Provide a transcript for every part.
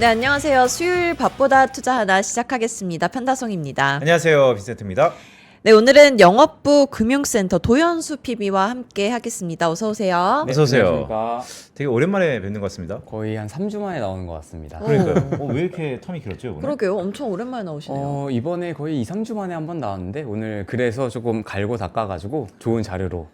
네, 안녕하세요. 수요일 밥보다 투자 하나 시작하겠습니다. 편다송입니다. 안녕하세요, 빈센트입니다. 네, 오늘은 영업부 금융센터 도현수 PB와 함께 하겠습니다. 어서 오세요. 어서 오세요. 안녕하십니까. 되게 오랜만에 뵙는 것 같습니다. 거의 한 3주 만에 나오는 것 같습니다. 그러니까요. 왜 이렇게 텀이 길었죠, 이번에? 그러게요. 엄청 오랜만에 나오시네요. 이번에 거의 2, 3주 만에 한 번 나왔는데 오늘 그래서 조금 갈고 닦아가지고 좋은 자료로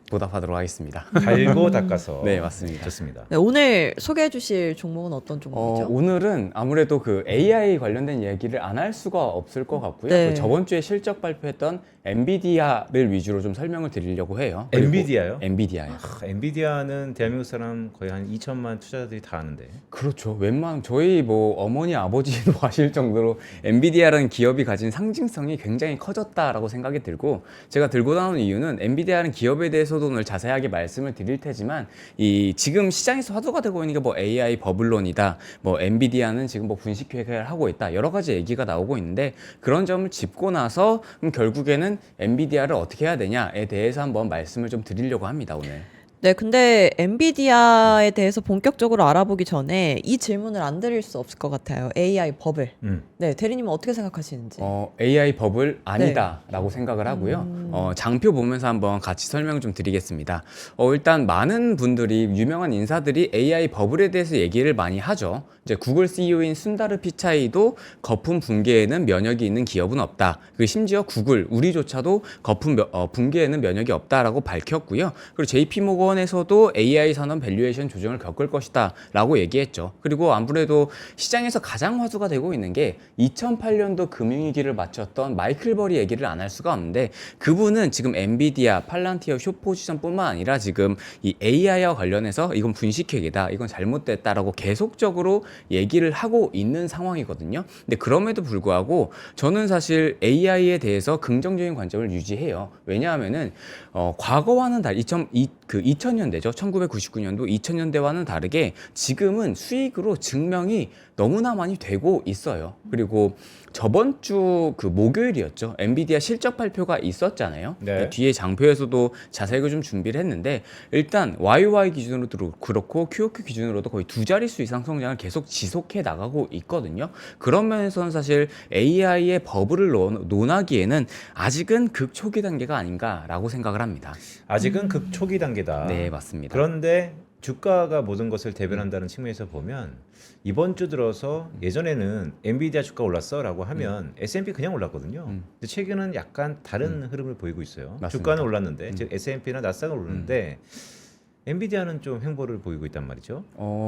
보답하도록 하겠습니다. 갈고 닦아서. 네, 맞습니다. 좋습니다. 네, 오늘 소개해 주실 종목은 어떤 종목이죠? 오늘은 아무래도 그 AI 관련된 얘기를 안 할 수가 없을 것 같고요. 네. 그 저번 주에 실적 발표했던 엔비디아를 위주로 좀 설명을 드리려고 해요. 그리고 엔비디아요? 엔비디아요. 엔비디아는 대한민국 사람 거의 한 2천만 투자자들이 다 아는데. 그렇죠. 웬만한 저희 뭐 어머니 아버지도 아실 정도로 엔비디아라는 기업이 가진 상징성이 굉장히 커졌다라고 생각이 들고, 제가 들고 나오는 이유는 엔비디아라는 기업에 대해서도 오늘 자세하게 말씀을 드릴 테지만, 이 지금 시장에서 화두가 되고 있는 게 뭐 AI 버블론이다, 뭐 엔비디아는 지금 뭐 분식 계획을 하고 있다, 여러 가지 얘기가 나오고 있는데, 그런 점을 짚고 나서 결국에는 엔비디아를 어떻게 해야 되냐에 대해서 한번 말씀을 좀 드리려고 합니다, 오늘. 네, 근데 엔비디아에 대해서 본격적으로 알아보기 전에 이 질문을 안 드릴 수 없을 것 같아요. AI 버블. 네, 대리님은 어떻게 생각하시는지. AI 버블 아니다라고 생각을 하고요. 장표 보면서 한번 같이 설명을 좀 드리겠습니다. 일단 많은 분들이, 유명한 인사들이 AI 버블에 대해서 얘기를 많이 하죠. 이제 구글 CEO인 순다르 피차이도 거품 붕괴에는 면역이 있는 기업은 없다. 그 심지어 구글, 우리조차도 거품 붕괴에는 면역이 없다라고 밝혔고요. 그리고 JP 모건에서도 AI 산업 밸류에이션 조정을 겪을 것이다라고 얘기했죠. 그리고 아무래도 시장에서 가장 화두가 되고 있는 게 2008년도 금융위기를 마쳤던 마이클 버리 얘기를 안 할 수가 없는데, 그분은 지금 엔비디아, 팔란티어, 쇼포지션뿐만 아니라 지금 이 AI와 관련해서 이건 분식회계다, 이건 잘못됐다라고 계속적으로 얘기를 하고 있는 상황이거든요. 근데 그럼에도 불구하고 저는 사실 AI에 대해서 긍정적인 관점을 유지해요. 왜냐하면은 과거와는 달리 2000년대죠. 1999년도 2000년대와는 다르게 지금은 수익으로 증명이 너무나 많이 되고 있어요. 그리고 저번 주 그 목요일이었죠. 엔비디아 실적 발표가 있었잖아요. 네. 뒤에 장표에서도 자세하게 좀 준비를 했는데, 일단 YOY 기준으로도 그렇고 QOQ 기준으로도 거의 두 자릿수 이상 성장을 계속 지속해 나가고 있거든요. 그런 면에서는 사실 AI의 버블을 논하기에는 아직은 극초기 단계가 아닌가라고 생각을 합니다. 아직은 극초기 단계다. 네, 맞습니다. 그런데 주가가 모든 것을 대변한다는 측면에서 보면 이번 주 들어서 예전에는 엔비디아 주가 올랐어 라고 하면 S&P 그냥 올랐거든요. 근데 최근은 약간 다른 흐름을 보이고 있어요. 맞습니다. 주가는 올랐는데, 즉 S&P나 나스닥은 오르는데 엔비디아는 좀 횡보를 보이고 있단 말이죠.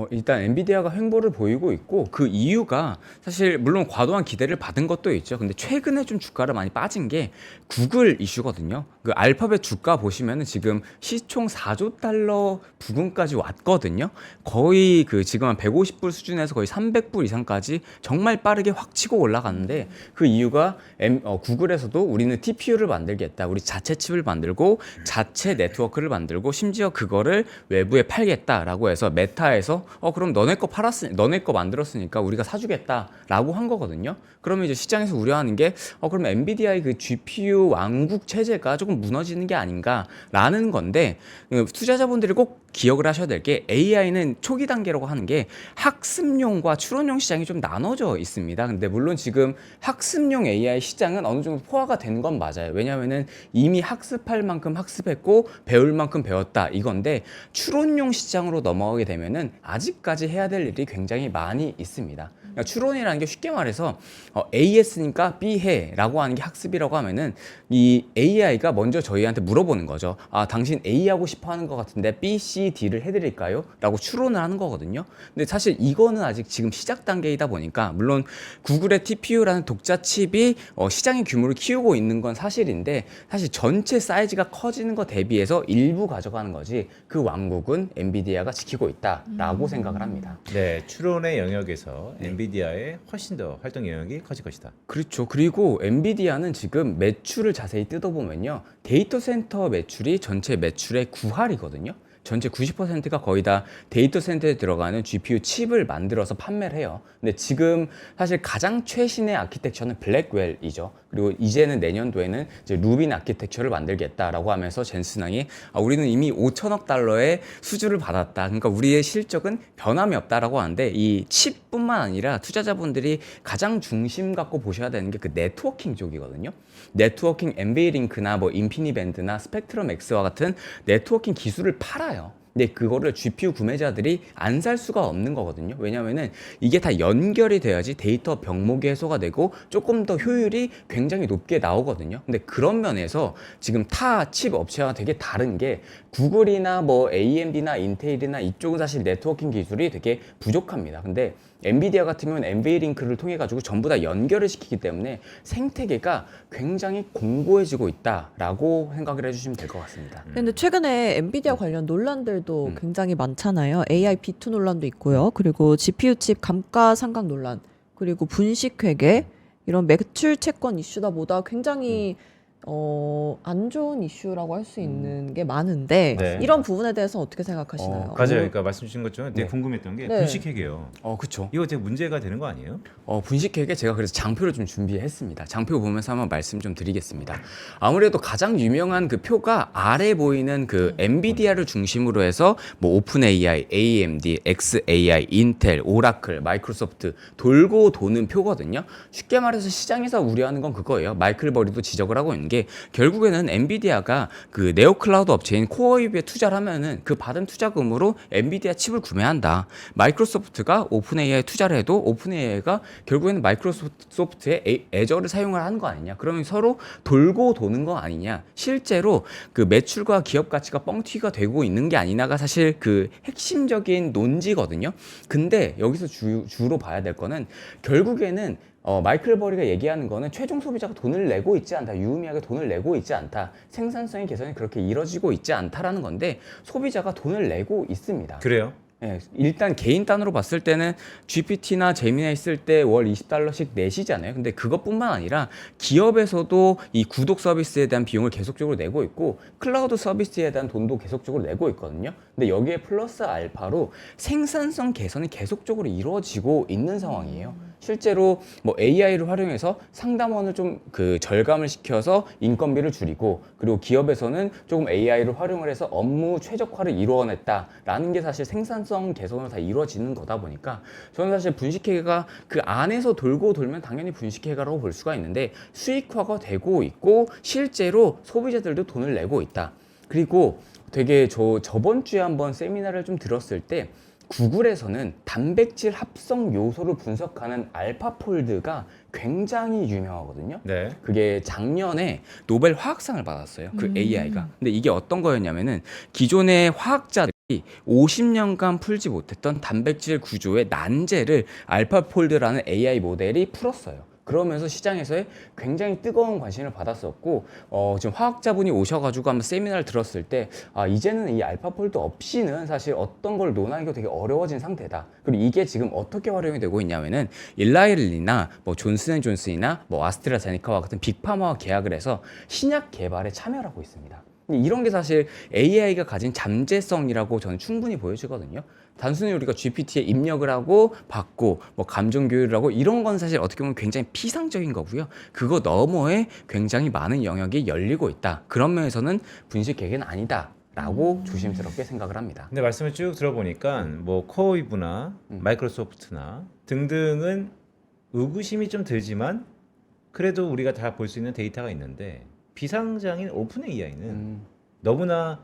일단 엔비디아가 횡보를 보이고 있고, 그 이유가 사실 물론 과도한 기대를 받은 것도 있죠. 근데 최근에 좀 주가를 많이 빠진 게 구글 이슈거든요. 그 알파벳 주가 보시면은 지금 시총 4조 달러 부근까지 왔거든요. 거의 그 지금 한 150불 수준에서 거의 300불 이상까지 정말 빠르게 확 치고 올라갔는데, 그 이유가 구글에서도 우리는 TPU를 만들겠다, 우리 자체 칩을 만들고 자체 네트워크를 만들고 심지어 그거를 외부에 팔겠다라고 해서 메타에서 그럼 너네 거 너네 거 만들었으니까 우리가 사주겠다라고 한 거거든요. 그러면 이제 시장에서 우려하는 게 그럼 엔비디아의 그 GPU 왕국 체제가 조금 무너지는 게 아닌가라는 건데, 투자자분들이 꼭 기억을 하셔야 될 게, AI는 초기 단계라고 하는 게 학습용과 추론용 시장이 좀 나눠져 있습니다. 근데 물론 지금 학습용 AI 시장은 어느 정도 포화가 된 건 맞아요. 왜냐하면은 이미 학습할 만큼 학습했고 배울 만큼 배웠다 이건데, 추론용 시장으로 넘어가게 되면은 아직까지 해야 될 일이 굉장히 많이 있습니다. 그러니까 추론이라는 게 쉽게 말해서 A했으니까 B 해라고 하는 게 학습이라고 하면은, 이 AI가 먼저 저희한테 물어보는 거죠. 당신 A 하고 싶어 하는 것 같은데 B, C, D를 해드릴까요? 라고 추론을 하는 거거든요. 근데 사실 이거는 아직 지금 시작 단계이다 보니까, 물론 구글의 TPU라는 독자 칩이 시장의 규모를 키우고 있는 건 사실인데, 사실 전체 사이즈가 커지는 거 대비해서 일부 가져가는 거지, 그 왕국은 엔비디아가 지키고 있다라고 생각을 합니다. 네, 추론의 영역에서 엔비디아의 훨씬 더 활동 영역이 커질 것이다. 그렇죠. 그리고 엔비디아는 지금 매출을 자세히 뜯어보면요, 데이터 센터 매출이 전체 매출의 9할이거든요. 전체 90%가 거의 다 데이터 센터에 들어가는 GPU 칩을 만들어서 판매를 해요. 근데 지금 사실 가장 최신의 아키텍처는 블랙웰이죠. 그리고 이제는 내년도에는 이제 루빈 아키텍처를 만들겠다라고 하면서 젠슨항이 우리는 이미 5천억 달러의 수주를 받았다. 그러니까 우리의 실적은 변함이 없다라고 하는데 이 칩뿐만 아니라 투자자분들이 가장 중심 갖고 보셔야 되는 게 그 네트워킹 쪽이거든요. 네트워킹 엔비링크나 뭐 인피니밴드나 스펙트럼 X와 같은 네트워킹 기술을 팔아요. 근데 그거를 GPU 구매자들이 안 살 수가 없는 거거든요. 왜냐면은 이게 다 연결이 돼야지 데이터 병목이 해소가 되고 조금 더 효율이 굉장히 높게 나오거든요. 근데 그런 면에서 지금 타 칩 업체와 되게 다른 게 구글이나 뭐 AMD나 인텔이나 이쪽은 사실 네트워킹 기술이 되게 부족합니다. 근데 엔비디아 같은 경우는 엔비링크를 통해 가지고 전부 다 연결을 시키기 때문에 생태계가 굉장히 공고해지고 있다라고 생각을 해주시면 될 것 같습니다. 근데 최근에 엔비디아 관련 논란들도 굉장히 많잖아요. AI B2 논란도 있고요. 그리고 GPU 칩 감가상각 논란, 그리고 분식 회계, 이런 매출 채권 이슈다 보다 굉장히 안 좋은 이슈라고 할 수 있는 게 많은데 네. 이런 부분에 대해서 어떻게 생각하시나요? 맞아요. 그러니까 말씀 주신 것처럼 되게 네. 궁금했던 게 네. 분식회계요. 그쵸. 이거 되게 문제가 되는 거 아니에요? 분식회계 제가 그래서 장표를 좀 준비했습니다. 장표 보면서 한번 말씀 좀 드리겠습니다. 아무래도 가장 유명한 그 표가 아래 보이는 그 엔비디아를 중심으로 해서 뭐 오픈 AI, AMD, XAI, 인텔, 오라클, 마이크로소프트 돌고 도는 표거든요. 쉽게 말해서 시장에서 우려하는 건 그거예요. 마이클 버리도 지적을 하고 있는 게 결국에는 엔비디아가 그 네오클라우드 업체인 코어웨이브에 투자를 하면은 그 받은 투자금으로 엔비디아 칩을 구매한다. 마이크로소프트가 오픈 AI에 투자를 해도 오픈 AI가 결국에는 마이크로소프트의 애저를 사용을 하는 거 아니냐. 그러면 서로 돌고 도는 거 아니냐. 실제로 그 매출과 기업 가치가 뻥튀기가 되고 있는 게 아니냐가 사실 그 핵심적인 논지거든요. 근데 여기서 주로 봐야 될 거는 결국에는 마이클 버리가 얘기하는 거는 최종 소비자가 돈을 내고 있지 않다. 유의미하게 돈을 내고 있지 않다. 생산성의 개선이 그렇게 이뤄지고 있지 않다라는 건데 소비자가 돈을 내고 있습니다. 그래요? 예, 일단 개인 단으로 봤을 때는 GPT나 제미나이 쓸 때 월 $20씩 내시잖아요. 근데 그것뿐만 아니라 기업에서도 이 구독 서비스에 대한 비용을 계속적으로 내고 있고 클라우드 서비스에 대한 돈도 계속적으로 내고 있거든요. 근데 여기에 플러스 알파로 생산성 개선이 계속적으로 이루어지고 있는 상황이에요. 실제로 뭐 AI를 활용해서 상담원을 좀 그 절감을 시켜서 인건비를 줄이고 그리고 기업에서는 조금 AI를 활용을 해서 업무 최적화를 이루어냈다라는 게 사실 생산성 개선으로 다 이루어지는 거다 보니까 저는 사실 분식회계가 그 안에서 돌고 돌면 당연히 분식회계라고 볼 수가 있는데 수익화가 되고 있고 실제로 소비자들도 돈을 내고 있다. 그리고 되게 저번 주에 한번 세미나를 좀 들었을 때 구글에서는 단백질 합성 요소를 분석하는 알파폴드가 굉장히 유명하거든요. 네. 그게 작년에 노벨 화학상을 받았어요. 그 AI가. 근데 이게 어떤 거였냐면은 기존의 화학자들이 50년간 풀지 못했던 단백질 구조의 난제를 알파폴드라는 AI 모델이 풀었어요. 그러면서 시장에서의 굉장히 뜨거운 관심을 받았었고 지금 화학자분이 오셔가지고 한번 세미나를 들었을 때 이제는 이 알파폴드 없이는 사실 어떤 걸 논하기가 되게 어려워진 상태다. 그리고 이게 지금 어떻게 활용이 되고 있냐면은 일라일리나 뭐 존슨앤존슨이나 뭐 아스트라제네카와 같은 빅파마와 계약을 해서 신약 개발에 참여를 하고 있습니다. 이런 게 사실 AI가 가진 잠재성이라고 저는 충분히 보여지거든요. 단순히 우리가 GPT에 입력을 하고 받고 뭐 감정 교육을 하고 이런 건 사실 어떻게 보면 굉장히 피상적인 거고요. 그거 너머에 굉장히 많은 영역이 열리고 있다. 그런 면에서는 분식회계는 아니다라고 조심스럽게 생각을 합니다. 근데 말씀을 쭉 들어보니까 뭐 코어웨이브나 마이크로소프트나 등등은 의구심이 좀 들지만 그래도 우리가 다 볼 수 있는 데이터가 있는데 비상장인 오픈 AI는 너무나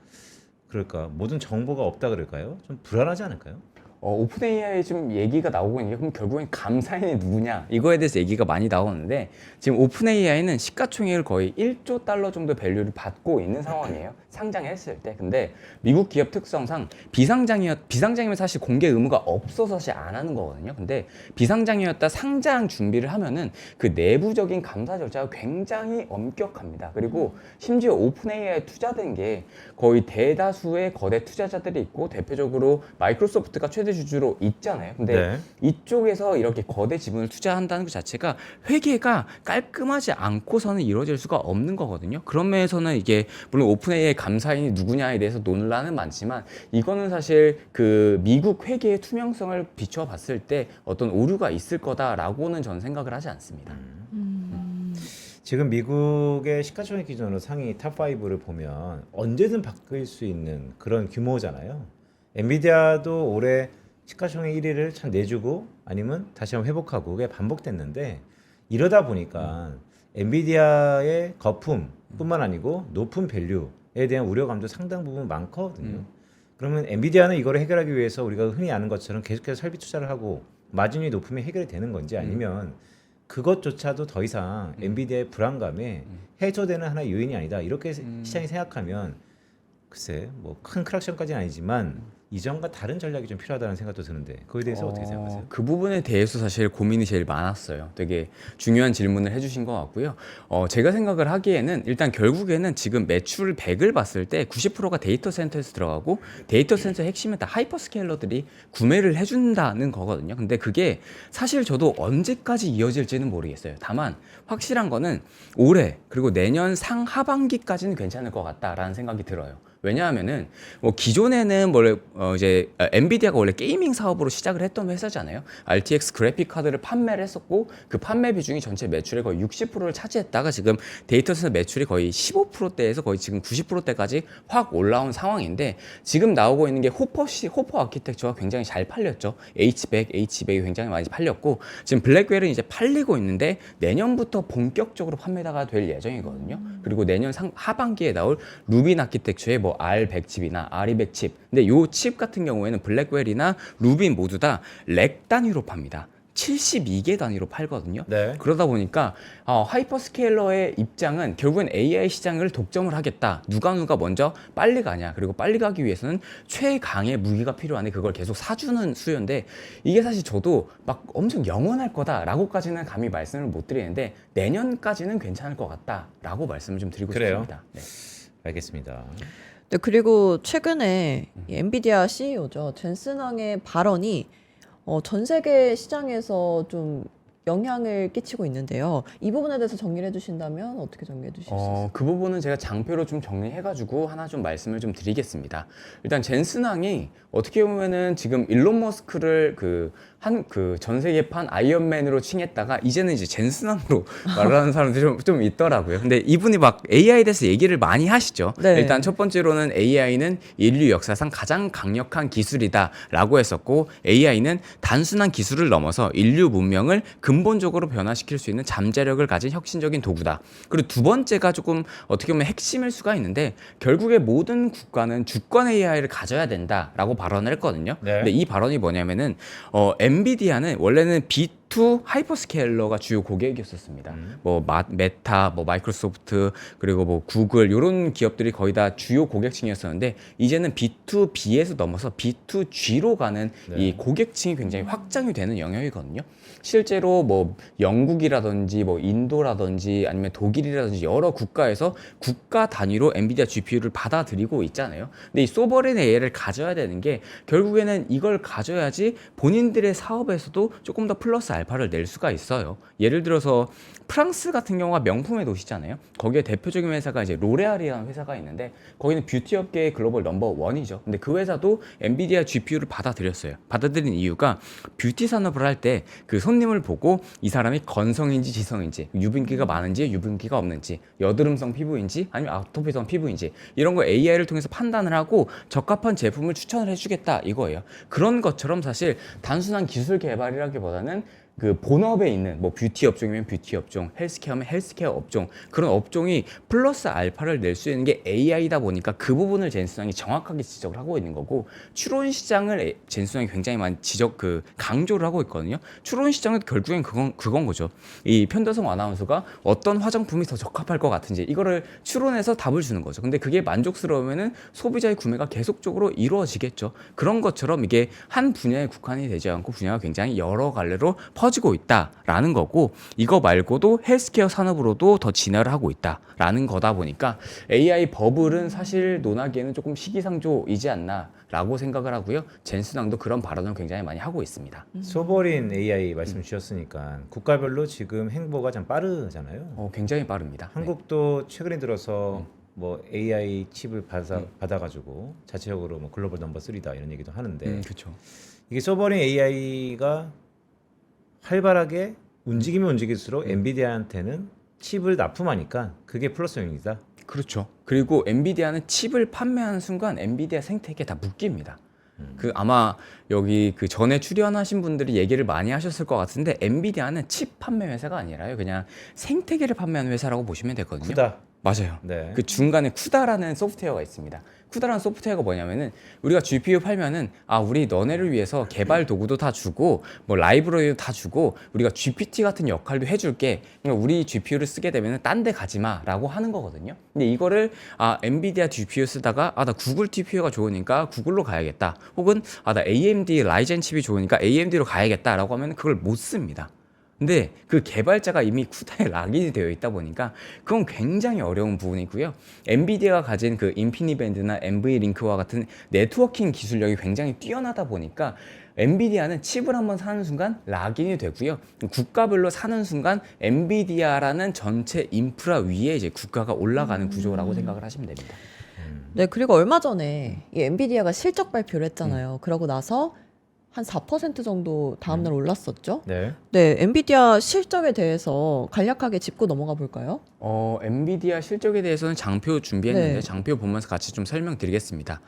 그럴까 모든 정보가 없다 그럴까요? 좀 불안하지 않을까요? 오픈 AI 좀 얘기가 나오고 있는 게 그럼 결국엔 감사인이 누구냐 이거에 대해서 얘기가 많이 나오는데 지금 오픈 AI는 시가총액을 거의 1조 달러 정도 밸류를 받고 있는 상황이에요. 상장했을 때. 근데 미국 기업 특성상 비상장이면 사실 공개 의무가 없어서 사실 안 하는 거거든요. 근데 비상장이었다 상장 준비를 하면은 그 내부적인 감사 절차가 굉장히 엄격합니다. 그리고 심지어 오픈 AI에 투자된 게 거의 대다수의 거대 투자자들이 있고 대표적으로 마이크로소프트가 최대 차세대 주주로 있잖아요. 근데 네. 이쪽에서 이렇게 거대 지분을 투자한다는 것 자체가 회계가 깔끔하지 않고서는 이루어질 수가 없는 거거든요. 그런 면에서는 이게 물론 오픈AI의 감사인이 누구냐에 대해서 논란은 많지만 이거는 사실 그 미국 회계의 투명성을 비춰 봤을 때 어떤 오류가 있을 거다라고는 저는 생각을 하지 않습니다. 지금 미국의 시가총액 기준으로 상위 탑5를 보면 언제든 바뀔 수 있는 그런 규모잖아요. 엔비디아도 올해 시가총액 1위를 참 내주고 아니면 다시 한번 회복하고 그게 반복됐는데 이러다 보니까 엔비디아의 거품뿐만 아니고 높은 밸류에 대한 우려감도 상당 부분 많거든요. 그러면 엔비디아는 이거를 해결하기 위해서 우리가 흔히 아는 것처럼 계속해서 설비 투자를 하고 마진이 높으면 해결이 되는 건지 아니면 그것조차도 더 이상 엔비디아의 불안감에 해소되는 하나의 요인이 아니다. 이렇게 시장이 생각하면 글쎄 뭐 큰 크락션까지는 아니지만 이전과 다른 전략이 좀 필요하다는 생각도 드는데 그거에 대해서 어떻게 생각하세요? 그 부분에 대해서 사실 고민이 제일 많았어요. 되게 중요한 질문을 해주신 것 같고요. 제가 생각을 하기에는 일단 결국에는 지금 매출 100을 봤을 때 90%가 데이터 센터에서 들어가고 데이터 센터 핵심은 다 하이퍼스케일러들이 구매를 해준다는 거거든요. 근데 그게 사실 저도 언제까지 이어질지는 모르겠어요. 다만 확실한 거는 올해 그리고 내년 상하반기까지는 괜찮을 것 같다라는 생각이 들어요. 왜냐하면은 뭐 기존에는 이제 엔비디아가 원래 게이밍 사업으로 시작을 했던 회사잖아요. RTX 그래픽 카드를 판매를 했었고 그 판매 비중이 전체 매출의 거의 60%를 차지했다가 지금 데이터 센터 매출이 거의 15%대에서 거의 지금 90%대까지 확 올라온 상황인데 지금 나오고 있는 게 호퍼 아키텍처가 굉장히 잘 팔렸죠. H100이 굉장히 많이 팔렸고 지금 블랙웰은 이제 팔리고 있는데 내년부터 본격적으로 판매가 될 예정이거든요. 그리고 내년 하반기에 나올 루빈 아키텍처의 뭐 R100 칩이나 R200 칩. 근데 요 칩 같은 경우에는 블랙웰이나 루빈 모두 다 렉 단위로 팝니다. 72개 단위로 팔거든요. 네. 그러다 보니까 하이퍼스케일러의 입장은 결국엔 AI 시장을 독점을 하겠다. 누가 먼저 빨리 가냐. 그리고 빨리 가기 위해서는 최강의 무기가 필요한데 그걸 계속 사주는 수요인데 이게 사실 저도 막 엄청 영원할 거다라고까지는 감히 말씀을 못 드리는데 내년까지는 괜찮을 것 같다라고 말씀을 좀 드리고 그래요? 싶습니다. 네. 알겠습니다. 네, 그리고 최근에 이 엔비디아 CEO죠. 젠슨 황의 발언이 전 세계 시장에서 좀 영향을 끼치고 있는데요. 이 부분에 대해서 정리를 해주신다면 어떻게 정리해 주실 수 있어요? 그 부분은 제가 장표로 좀 정리해가지고 하나 좀 말씀을 좀 드리겠습니다. 일단 젠슨 황이 어떻게 보면은 지금 일론 머스크를 전 세계판 아이언맨으로 칭했다가 이제는 이제 젠슨 황으로 말하는 사람들이 좀 있더라고요. 근데 이분이 막 AI에 대해서 얘기를 많이 하시죠. 네. 일단 첫 번째로는 AI는 인류 역사상 가장 강력한 기술이다라고 했었고 AI는 단순한 기술을 넘어서 인류 문명을 근본적으로 변화시킬 수 있는 잠재력을 가진 혁신적인 도구다. 그리고 두 번째가 조금 어떻게 보면 핵심일 수가 있는데 결국에 모든 국가는 주권 AI를 가져야 된다라고 발언을 했거든요. 네. 근데 이 발언이 뭐냐면은 엔비디아는 원래는 B2 하이퍼스케일러가 주요 고객이었었습니다. 뭐 메타, 뭐 마이크로소프트 그리고 뭐 구글 이런 기업들이 거의 다 주요 고객층이었었는데 이제는 B2B에서 넘어서 B2G로 가는 이 고객층이 굉장히 확장이 되는 영역이거든요. 실제로 뭐 영국이라든지 뭐 인도라든지 아니면 독일이라든지 여러 국가에서 국가 단위로 엔비디아 GPU를 받아들이고 있잖아요. 근데 이 소버린 AI를 가져야 되는 게 결국에는 이걸 가져야지 본인들의 사업에서도 조금 더 플러스 알파를 낼 수가 있어요. 예를 들어서 프랑스 같은 경우가 명품의 도시잖아요. 거기에 대표적인 회사가 이제 로레알이라는 회사가 있는데 거기는 뷰티 업계의 글로벌 넘버 1이죠. 근데 그 회사도 엔비디아 GPU를 받아들였어요. 받아들인 이유가 뷰티 산업을 할 때 그 손님을 보고 이 사람이 건성인지 지성인지 유분기가 많은지 유분기가 없는지 여드름성 피부인지 아니면 아토피성 피부인지 이런 거 AI를 통해서 판단을 하고 적합한 제품을 추천을 해주겠다 이거예요. 그런 것처럼 사실 단순한 기술 개발이라기보다는 그 본업에 있는 뭐 뷰티 업종이면 뷰티 업종, 헬스케어면 헬스케어 업종 그런 업종이 플러스 알파를 낼 수 있는 게 AI다 보니까 그 부분을 젠슨 황이 정확하게 지적을 하고 있는 거고 추론 시장을 젠슨 황이 굉장히 많이 강조를 하고 있거든요. 추론 시장은 결국엔 그건 거죠. 이 편도성 아나운서가 어떤 화장품이 더 적합할 것 같은지 이거를 추론해서 답을 주는 거죠. 근데 그게 만족스러우면은 소비자의 구매가 계속적으로 이루어지겠죠. 그런 것처럼 이게 한 분야에 국한이 되지 않고 분야가 굉장히 여러 갈래로 퍼지고 있다라는 거고 이거 말고도 헬스케어 산업으로도 더 진화를 하고 있다라는 거다 보니까 AI 버블은 사실 논하기에는 조금 시기상조이지 않나 라고 생각을 하고요. 젠슨왕도 그런 발언을 굉장히 많이 하고 있습니다. 소버린 AI 말씀 주셨으니까 국가별로 지금 행보가 좀 빠르잖아요. 굉장히 빠릅니다. 한국도 최근에 들어서 뭐 AI 칩을 받아가지고 자체적으로 뭐 글로벌 넘버 3다 이런 얘기도 하는데 그렇죠. 이게 소버린 AI가 활발하게 움직이면 움직일수록 엔비디아한테는 칩을 납품하니까 그게 플러스 요인이다. 그렇죠. 그리고 엔비디아는 칩을 판매하는 순간 엔비디아 생태계에 다 묶입니다. 그 아마 여기 그 전에 출연하신 분들이 얘기를 많이 하셨을 것 같은데 엔비디아는 칩 판매 회사가 아니라요. 그냥 생태계를 판매하는 회사라고 보시면 되거든요. 크다. 맞아요. 네. 그 중간에 쿠다라는 소프트웨어가 있습니다. 쿠다라는 소프트웨어가 뭐냐면은 우리가 GPU 팔면은 우리 너네를 위해서 개발 도구도 다 주고 뭐 라이브러리도 다 주고 우리가 GPT 같은 역할도 해줄게. 그러니까 우리 GPU를 쓰게 되면은 딴 데 가지마라고 하는 거거든요. 근데 이거를 엔비디아 GPU 쓰다가 나 구글 GPU가 좋으니까 구글로 가야겠다. 혹은 나 AMD 라이젠 칩이 좋으니까 AMD로 가야겠다라고 하면 그걸 못 씁니다. 근데 그 개발자가 이미 쿠다에 락인이 되어 있다 보니까 그건 굉장히 어려운 부분이고요. 엔비디아가 가진 그 인피니밴드나 NV링크와 같은 네트워킹 기술력이 굉장히 뛰어나다 보니까 엔비디아는 칩을 한번 사는 순간 락인이 되고요. 국가별로 사는 순간 엔비디아라는 전체 인프라 위에 이제 국가가 올라가는 구조라고 생각을 하시면 됩니다. 네, 그리고 얼마 전에 이 엔비디아가 실적 발표를 했잖아요. 그러고 나서 한 4% 정도 다음날 올랐었죠. 네. 네, 엔비디아 실적에 대해서 간략하게 짚고 넘어가 볼까요? 엔비디아 실적에 대해서는 장표 준비했는데 네. 장표 보면서 같이 좀 설명드리겠습니다.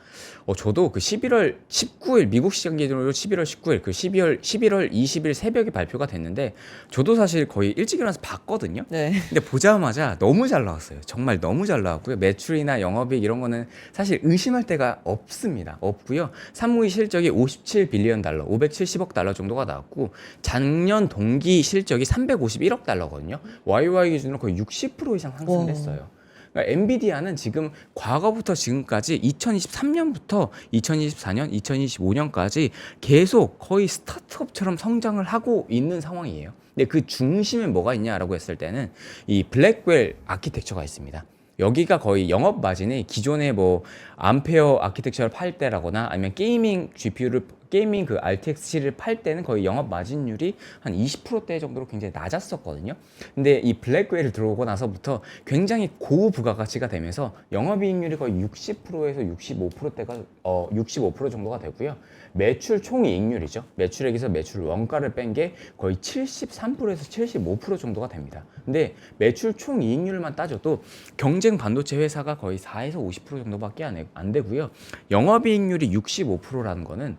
저도 그 11월 19일 미국 시간 기준으로 11월 19일 그 11월 20일 새벽에 발표가 됐는데 저도 사실 거의 일찍 일어나서 봤거든요. 네. 근데 보자마자 너무 잘 나왔어요. 정말 너무 잘 나왔고요. 매출이나 영업이익 이런 거는 사실 의심할 데가 없습니다. 없고요. 산무이 실적이 57빌리언 달러, 570억 달러 정도가 나왔고 작년 동기 실적이 351억 달러거든요. YOY 기준으로 거의 60% 이상 상승했어요. 그러니까 엔비디아는 지금 과거부터 지금까지 2023년부터 2024년, 2025년까지 계속 거의 스타트업처럼 성장을 하고 있는 상황이에요. 근데 그 중심에 뭐가 있냐라고 했을 때는 이 블랙웰 아키텍처가 있습니다. 여기가 거의 영업 마진이 기존의 뭐 암페어 아키텍처를 팔 때라거나 아니면 게이밍 GPU를 게이밍 그 RTX 시리를 팔 때는 거의 영업 마진율이 한 20%대 정도로 굉장히 낮았었거든요. 근데 이 블랙웰을 들어오고 나서부터 굉장히 고부가가치가 되면서 영업이익률이 거의 60%에서 65%대가 65% 정도가 되고요. 매출 총이익률이죠. 매출액에서 매출 원가를 뺀 게 거의 73%에서 75% 정도가 됩니다. 근데 매출 총이익률만 따져도 경쟁 반도체 회사가 거의 4에서 50% 정도밖에 안 되고요. 영업이익률이 65%라는 거는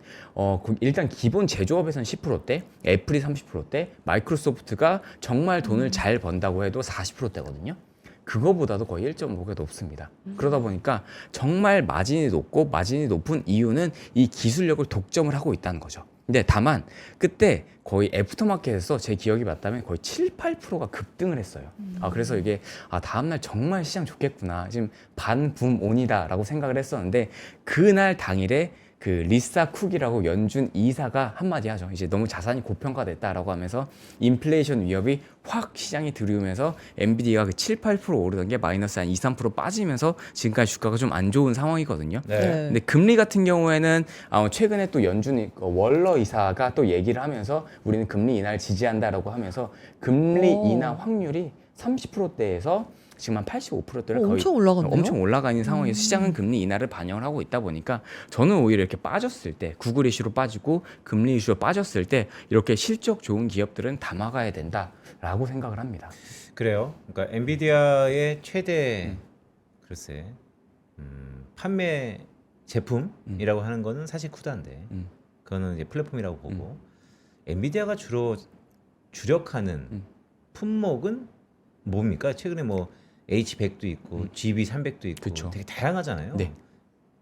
일단 기본 제조업에서는 10%대, 애플이 30%대, 마이크로소프트가 정말 돈을 잘 번다고 해도 40%대거든요. 그거보다도 거의 1.5배 높습니다. 그러다 보니까 정말 마진이 높고 마진이 높은 이유는 이 기술력을 독점을 하고 있다는 거죠. 근데 다만 그때 거의 애프터마켓에서 제 기억이 맞다면 거의 7, 8%가 급등을 했어요. 그래서 이게 다음날 정말 시장 좋겠구나. 지금 반붐 온이다라고 생각을 했었는데 그날 당일에 그 리사 쿡이라고 연준 이사가 한마디 하죠. 이제 너무 자산이 고평가됐다라고 하면서 인플레이션 위협이 확 시장에 들이오면서 엔비디아가 그 7, 8% 오르던 게 마이너스 한 2, 3% 빠지면서 지금까지 주가가 좀 안 좋은 상황이거든요. 네. 근데 금리 같은 경우에는 최근에 또 연준 월러 이사가 또 얘기를 하면서 우리는 금리 인하를 지지한다라고 하면서 금리 인하 확률이 30%대에서 지금 한 85%대를 거의 엄청 올라갔네요. 엄청 올라가 있는 상황에서 시장은 금리 인하를 반영을 하고 있다 보니까 저는 오히려 이렇게 빠졌을 때 구글 이슈로 빠지고 금리 이슈로 빠졌을 때 이렇게 실적 좋은 기업들은 담아가야 된다라고 생각을 합니다. 그래요. 그러니까 엔비디아의 최대 글쎄 판매 제품이라고 하는 거는 사실 쿠다인데 그거는 이제 플랫폼이라고 보고 엔비디아가 주로 주력하는 품목은 뭡니까? 최근에 뭐 H100도 있고 GB300도 있고 그쵸. 되게 다양하잖아요. 네.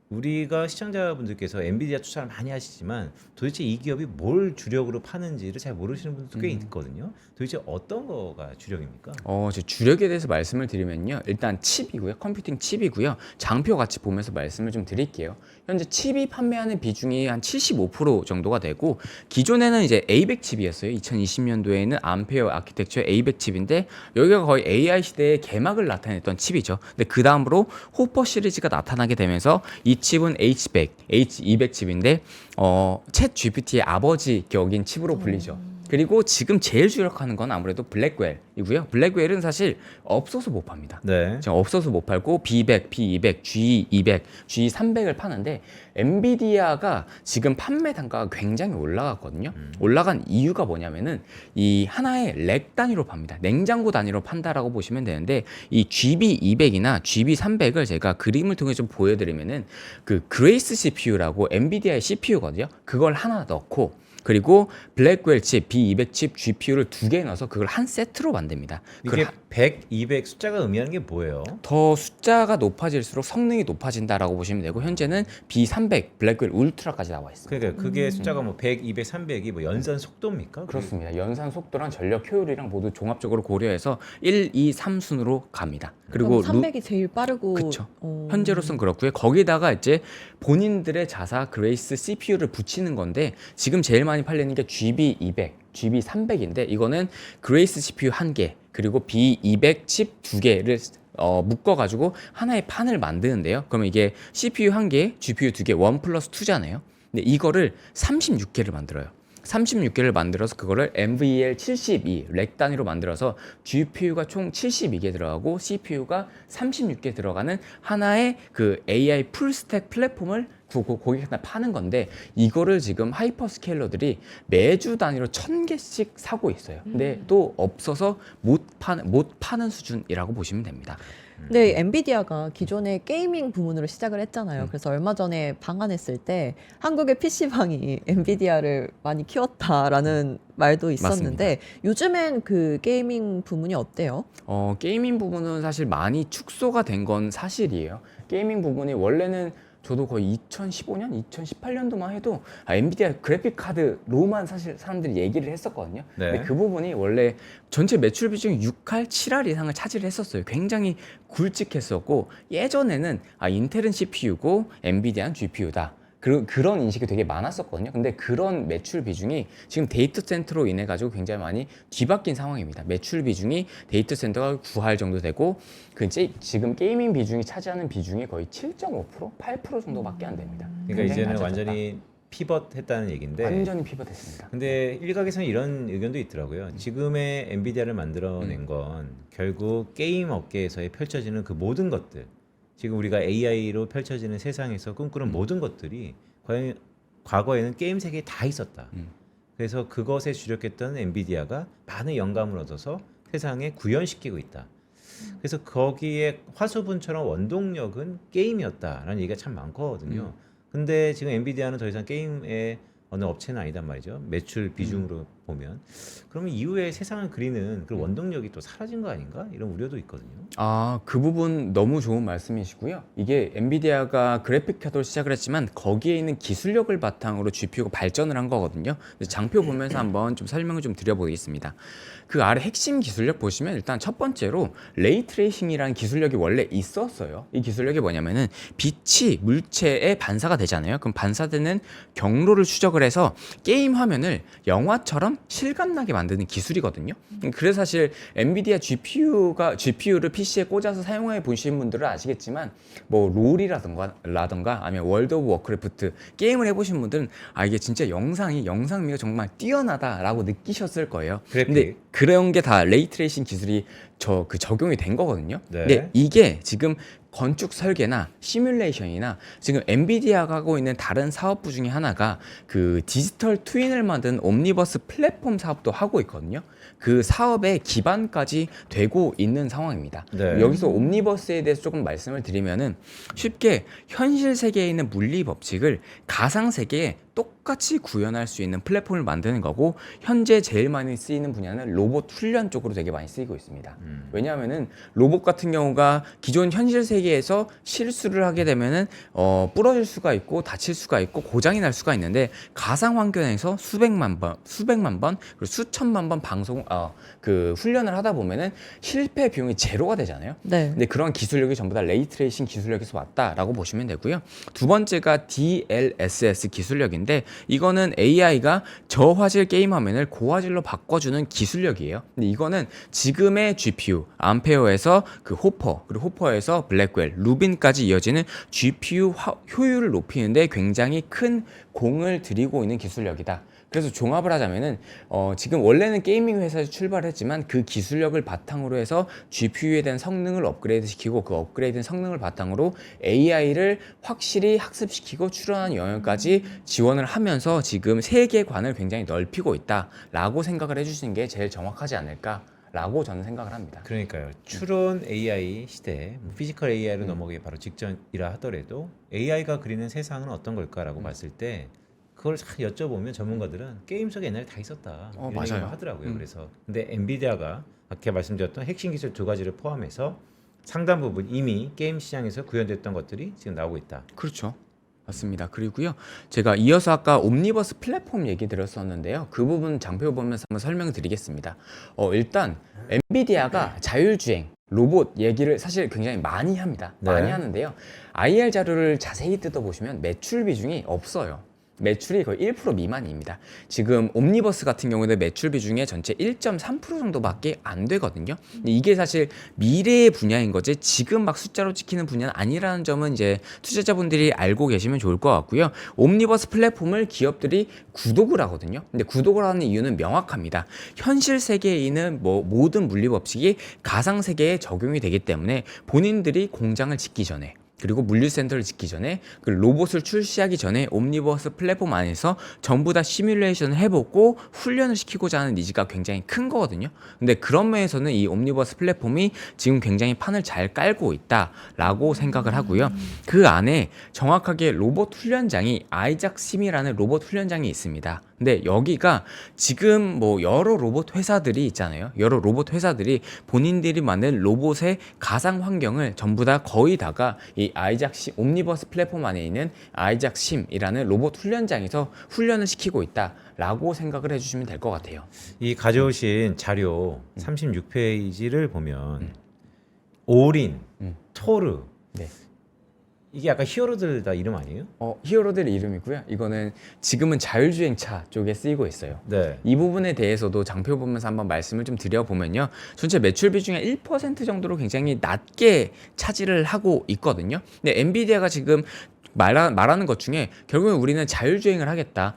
우리가 시청자분들께서 엔비디아 추천을 많이 하시지만 도대체 이 기업이 뭘 주력으로 파는지를 잘 모르시는 분들도 꽤 있거든요. 도대체 어떤 거가 주력입니까? 제 주력에 대해서 말씀을 드리면요. 일단 칩이고요. 컴퓨팅 칩이고요. 장표 같이 보면서 말씀을 좀 드릴게요. 현재 칩이 판매하는 비중이 한 75% 정도가 되고 기존에는 이제 A100 칩이었어요. 2020년도에는 암페어 아키텍처 A100 칩인데 여기가 거의 AI 시대의 개막을 나타냈던 칩이죠. 근데 그 다음으로 호퍼 시리즈가 나타나게 되면서 이 칩은 H100, H200 칩인데 챗 GPT의 아버지 격인 칩으로 불리죠. 그리고 지금 제일 주력하는 건 아무래도 블랙웰이고요. 블랙웰은 사실 없어서 못 팝니다. 네. 지금 없어서 못 팔고 B100, B200, G200, G300을 파는데 엔비디아가 지금 판매 단가가 굉장히 올라갔거든요. 올라간 이유가 뭐냐면은 이 하나의 렉 단위로 팝니다. 냉장고 단위로 판다라고 보시면 되는데 이 GB200이나 GB300을 제가 그림을 통해 좀 보여드리면은 그 그레이스 CPU라고 엔비디아의 CPU거든요. 그걸 하나 넣고 그리고 블랙웰 칩, B200 칩 GPU를 2개 넣어서 그걸 한 세트로 만듭니다. 이게 100, 200 숫자가 의미하는 게 뭐예요? 더 숫자가 높아질수록 성능이 높아진다라고 보시면 되고 현재는 B300 블랙웰 울트라까지 나와 있습니다. 그러니까 그게 숫자가 뭐 100, 200, 300이 뭐 연산 속도입니까? 그렇습니다. 연산 속도랑 전력 효율이랑 모두 종합적으로 고려해서 1, 2, 3순으로 갑니다. 그리고 300이 제일 빠르고 그쵸. 현재로선 그렇고요. 거기다가 이제 본인들의 자사 그레이스 CPU를 붙이는 건데 지금 제일 많이 팔리는 게 GB200, GB300인데 이거는 그레이스 CPU 1개 그리고 B200 칩 2개를 묶어가지고 하나의 판을 만드는데요. 그러면 이게 CPU 1개, GPU 2개, 1+2잖아요. 근데 이거를 36개를 만들어요. 36개를 만들어서 그거를 NVL72 렉 단위로 만들어서 GPU가 총 72개 들어가고 CPU가 36개 들어가는 하나의 그 AI 풀스택 플랫폼을 거기다 파는 건데 이거를 지금 하이퍼스케일러들이 매주 단위로 1000개씩 사고 있어요. 근데 또 없어서 못 파는 수준이라고 보시면 됩니다. 근데 엔비디아가 기존에 게이밍 부문으로 시작을 했잖아요. 그래서 얼마 전에 방한했을 때 한국의 PC방이 엔비디아를 많이 키웠다라는 말도 있었는데 요즘엔 그 게이밍 부문이 어때요? 게이밍 부분은 사실 많이 축소가 된 건 사실이에요. 게이밍 부분이 원래는 저도 거의 2015년, 2018년도만 해도 엔비디아 그래픽 카드로만 사실 사람들이 얘기를 했었거든요. 네. 근데 그 부분이 원래 전체 매출 비중이 6할, 7할 이상을 차지를 했었어요. 굉장히 굵직했었고 예전에는 인텔은 CPU고 엔비디아는 GPU다. 그런 인식이 되게 많았었거든요. 근데 그런 매출 비중이 지금 데이터 센터로 인해 가지고 굉장히 많이 뒤바뀐 상황입니다. 매출 비중이 데이터 센터가 9할 정도 되고 지금 게이밍 비중이 차지하는 비중이 거의 7.5%, 8% 정도밖에 안 됩니다. 그러니까 굉장히 이제는 낮아졌다. 완전히 피벗했다는 얘기인데 완전히 피벗했습니다. 근데 일각에서는 이런 의견도 있더라고요. 지금의 엔비디아를 만들어낸 건 결국 게임 업계에서의 펼쳐지는 그 모든 것들 지금 우리가 AI로 펼쳐지는 세상에서 꿈꾸는 모든 것들이 과거에는 게임 세계에 다 있었다. 그래서 그것에 주력했던 엔비디아가 많은 영감을 얻어서 세상에 구현시키고 있다. 그래서 거기에 화수분처럼 원동력은 게임이었다라는 얘기가 참 많거든요. 근데 지금 엔비디아는 더 이상 게임의 어느 업체는 아니단 말이죠. 매출 비중으로 보면. 그러면 이후에 세상을 그리는 그 원동력이 또 사라진 거 아닌가? 이런 우려도 있거든요. 그 부분 너무 좋은 말씀이시고요. 이게 엔비디아가 그래픽 카드로 시작을 했지만 거기에 있는 기술력을 바탕으로 GPU가 발전을 한 거거든요. 장표 보면서 한번 좀 설명을 좀 드려보겠습니다. 그 아래 핵심 기술력 보시면 일단 첫 번째로 레이 트레이싱이라는 기술력이 원래 있었어요. 이 기술력이 뭐냐면은 빛이 물체에 반사가 되잖아요. 그럼 반사되는 경로를 추적을 해서 게임 화면을 영화처럼 실감나게 만드는 기술이거든요. 그래서 사실 엔비디아 GPU를 PC에 꽂아서 사용해 보신 분들은 아시겠지만 뭐 롤이라던가 아니면 월드 오브 워크래프트 게임을 해보신 분들은 이게 진짜 영상미가 정말 뛰어나다라고 느끼셨을 거예요. 근데 그런 게 다 레이 트레이싱 기술이 적용이 된 거거든요. 네. 근데 이게 지금 건축 설계나 시뮬레이션이나 지금 엔비디아가 하고 있는 다른 사업부 중에 하나가 그 디지털 트윈을 만든 옴니버스 플랫폼 사업도 하고 있거든요. 그 사업의 기반까지 되고 있는 상황입니다. 네. 여기서 옴니버스에 대해서 조금 말씀을 드리면은 쉽게 현실 세계에 있는 물리 법칙을 가상 세계에 똑같이 구현할 수 있는 플랫폼을 만드는 거고 현재 제일 많이 쓰이는 분야는 로봇 훈련 쪽으로 되게 많이 쓰이고 있습니다. 왜냐하면은 로봇 같은 경우가 기존 현실 세계에서 실수를 하게 되면은 부러질 수가 있고 다칠 수가 있고 고장이 날 수가 있는데 가상 환경에서 수백만 번 그리고 수천만 번 훈련을 하다 보면은 실패 비용이 제로가 되잖아요. 네. 근데 그런 기술력이 전부 다 레이 트레이싱 기술력에서 왔다라고 보시면 되고요. 두 번째가 DLSS 기술력인데 기술력인데 이거는 AI가 저화질 게임 화면을 고화질로 바꿔주는 기술력이에요. 근데 이거는 지금의 GPU, 암페어에서 그 호퍼, 그리고 호퍼에서 블랙웰, 루빈까지 이어지는 GPU 효율을 높이는데 굉장히 큰 공을 들이고 있는 기술력이다. 그래서 종합을 하자면은 지금 원래는 게이밍 회사에서 출발했지만 그 기술력을 바탕으로 해서 GPU에 대한 성능을 업그레이드 시키고 그 업그레이드된 성능을 바탕으로 AI를 확실히 학습시키고 추론하는 영역까지 지원을 하면서 지금 세계관을 굉장히 넓히고 있다라고 생각을 해주시는 게 제일 정확하지 않을까라고 저는 생각을 합니다. 그러니까요. 추론 AI 시대, 피지컬 AI로 넘어가기 바로 직전이라 하더라도 AI가 그리는 세상은 어떤 걸까라고 봤을 때 그걸 잘 여쭤보면 전문가들은 게임 속에 옛날에 다 있었다 이런 맞아요. 얘기를 하더라고요. 그래서 근데 엔비디아가 아까 말씀드렸던 핵심 기술 두 가지를 포함해서 상당 부분 이미 게임 시장에서 구현됐던 것들이 지금 나오고 있다. 그렇죠. 맞습니다. 그리고요, 제가 이어서 아까 옴니버스 플랫폼 얘기 드렸었는데요. 그 부분 장표 보면서 한번 설명을 드리겠습니다. 일단 엔비디아가 자율주행 로봇 얘기를 사실 굉장히 많이 합니다. 네. 많이 하는데요. IR 자료를 자세히 뜯어보시면 매출 비중이 없어요. 매출이 거의 1% 미만입니다. 지금 옴니버스 같은 경우는 매출 비중의 전체 1.3% 정도밖에 안 되거든요. 근데 이게 사실 미래의 분야인 거지 지금 막 숫자로 찍히는 분야는 아니라는 점은 이제 투자자분들이 알고 계시면 좋을 것 같고요. 옴니버스 플랫폼을 기업들이 구독을 하거든요. 근데 구독을 하는 이유는 명확합니다. 현실 세계에 있는 모든 물리 법칙이 가상 세계에 적용이 되기 때문에 본인들이 공장을 짓기 전에 그리고 물류센터를 짓기 전에 그 로봇을 출시하기 전에 옴니버스 플랫폼 안에서 전부 다 시뮬레이션을 해보고 훈련을 시키고자 하는 니즈가 굉장히 큰 거거든요. 근데 그런 면에서는 이 옴니버스 플랫폼이 지금 굉장히 판을 잘 깔고 있다라고 생각을 하고요. 그 안에 정확하게 로봇 훈련장이 아이작 심이라는 로봇 훈련장이 있습니다. 근데 여기가 지금 여러 로봇 회사들이 있잖아요. 여러 로봇 회사들이 본인들이 만든 로봇의 가상 환경을 전부 다 거의 다가 이 아이작 심 옴니버스 플랫폼 안에 있는 아이작 심이라는 로봇 훈련장에서 훈련을 시키고 있다라고 생각을 해주시면 될 것 같아요. 이 가져오신 자료 36페이지를 보면 오린, 토르 네. 이게 약간 히어로들 다 이름 아니에요? 히어로들의 이름이고요. 이거는 지금은 자율주행차 쪽에 쓰이고 있어요. 네. 이 부분에 대해서도 장표 보면서 한번 말씀을 좀 드려보면요. 전체 매출 비중의 1% 정도로 굉장히 낮게 차지를 하고 있거든요. 근데 엔비디아가 지금 말하는 것 중에 결국은 우리는 자율주행을 하겠다.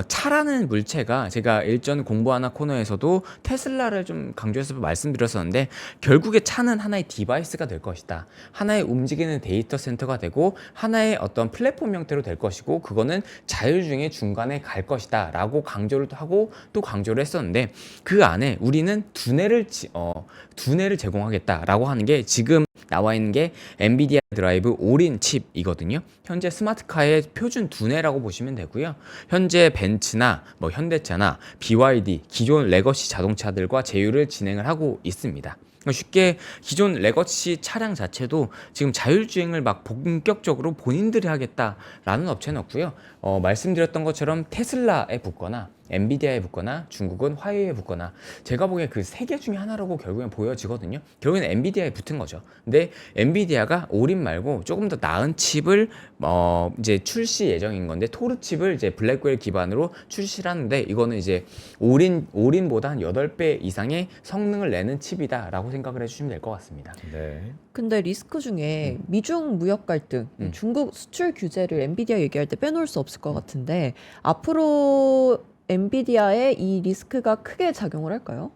차라는 물체가 제가 일전 공부하나 코너에서도 테슬라를 좀 강조해서 말씀드렸었는데 결국에 차는 하나의 디바이스가 될 것이다. 하나의 움직이는 데이터 센터가 되고 하나의 어떤 플랫폼 형태로 될 것이고 그거는 자율주행의 중간에 갈 것이다 라고 강조를 하고 또 강조를 했었는데 그 안에 우리는 두뇌를 제공하겠다라고 하는 게 지금 나와 있는 게 엔비디아 드라이브 올인 칩이거든요. 현재 스마트카의 표준 두뇌라고 보시면 되고요. 현재 벤츠나 현대차나 BYD 기존 레거시 자동차들과 제휴를 진행을 하고 있습니다. 쉽게 기존 레거시 차량 자체도 지금 자율주행을 막 본격적으로 본인들이 하겠다라는 업체는 없고요. 말씀드렸던 것처럼 테슬라에 붙거나 엔비디아에 붙거나 중국은 화웨이에 붙거나 제가 보기에 그 세 개 중에 하나라고 결국엔 보여지거든요. 결국엔 엔비디아에 붙은 거죠. 근데 엔비디아가 올인 말고 조금 더 나은 칩을 이제 출시 예정인 건데 토르 칩을 이제 블랙웰 기반으로 출시를 하는데 이거는 이제 올인보다 한 8배 이상의 성능을 내는 칩이다라고 생각을 해주시면 될 것 같습니다. 네. 근데 리스크 중에 미중 무역 갈등, 중국 수출 규제를 엔비디아 얘기할 때 빼놓을 수 없을 것 같은데 앞으로 엔비디아에 이 리스크가 크게 작용을 할까요?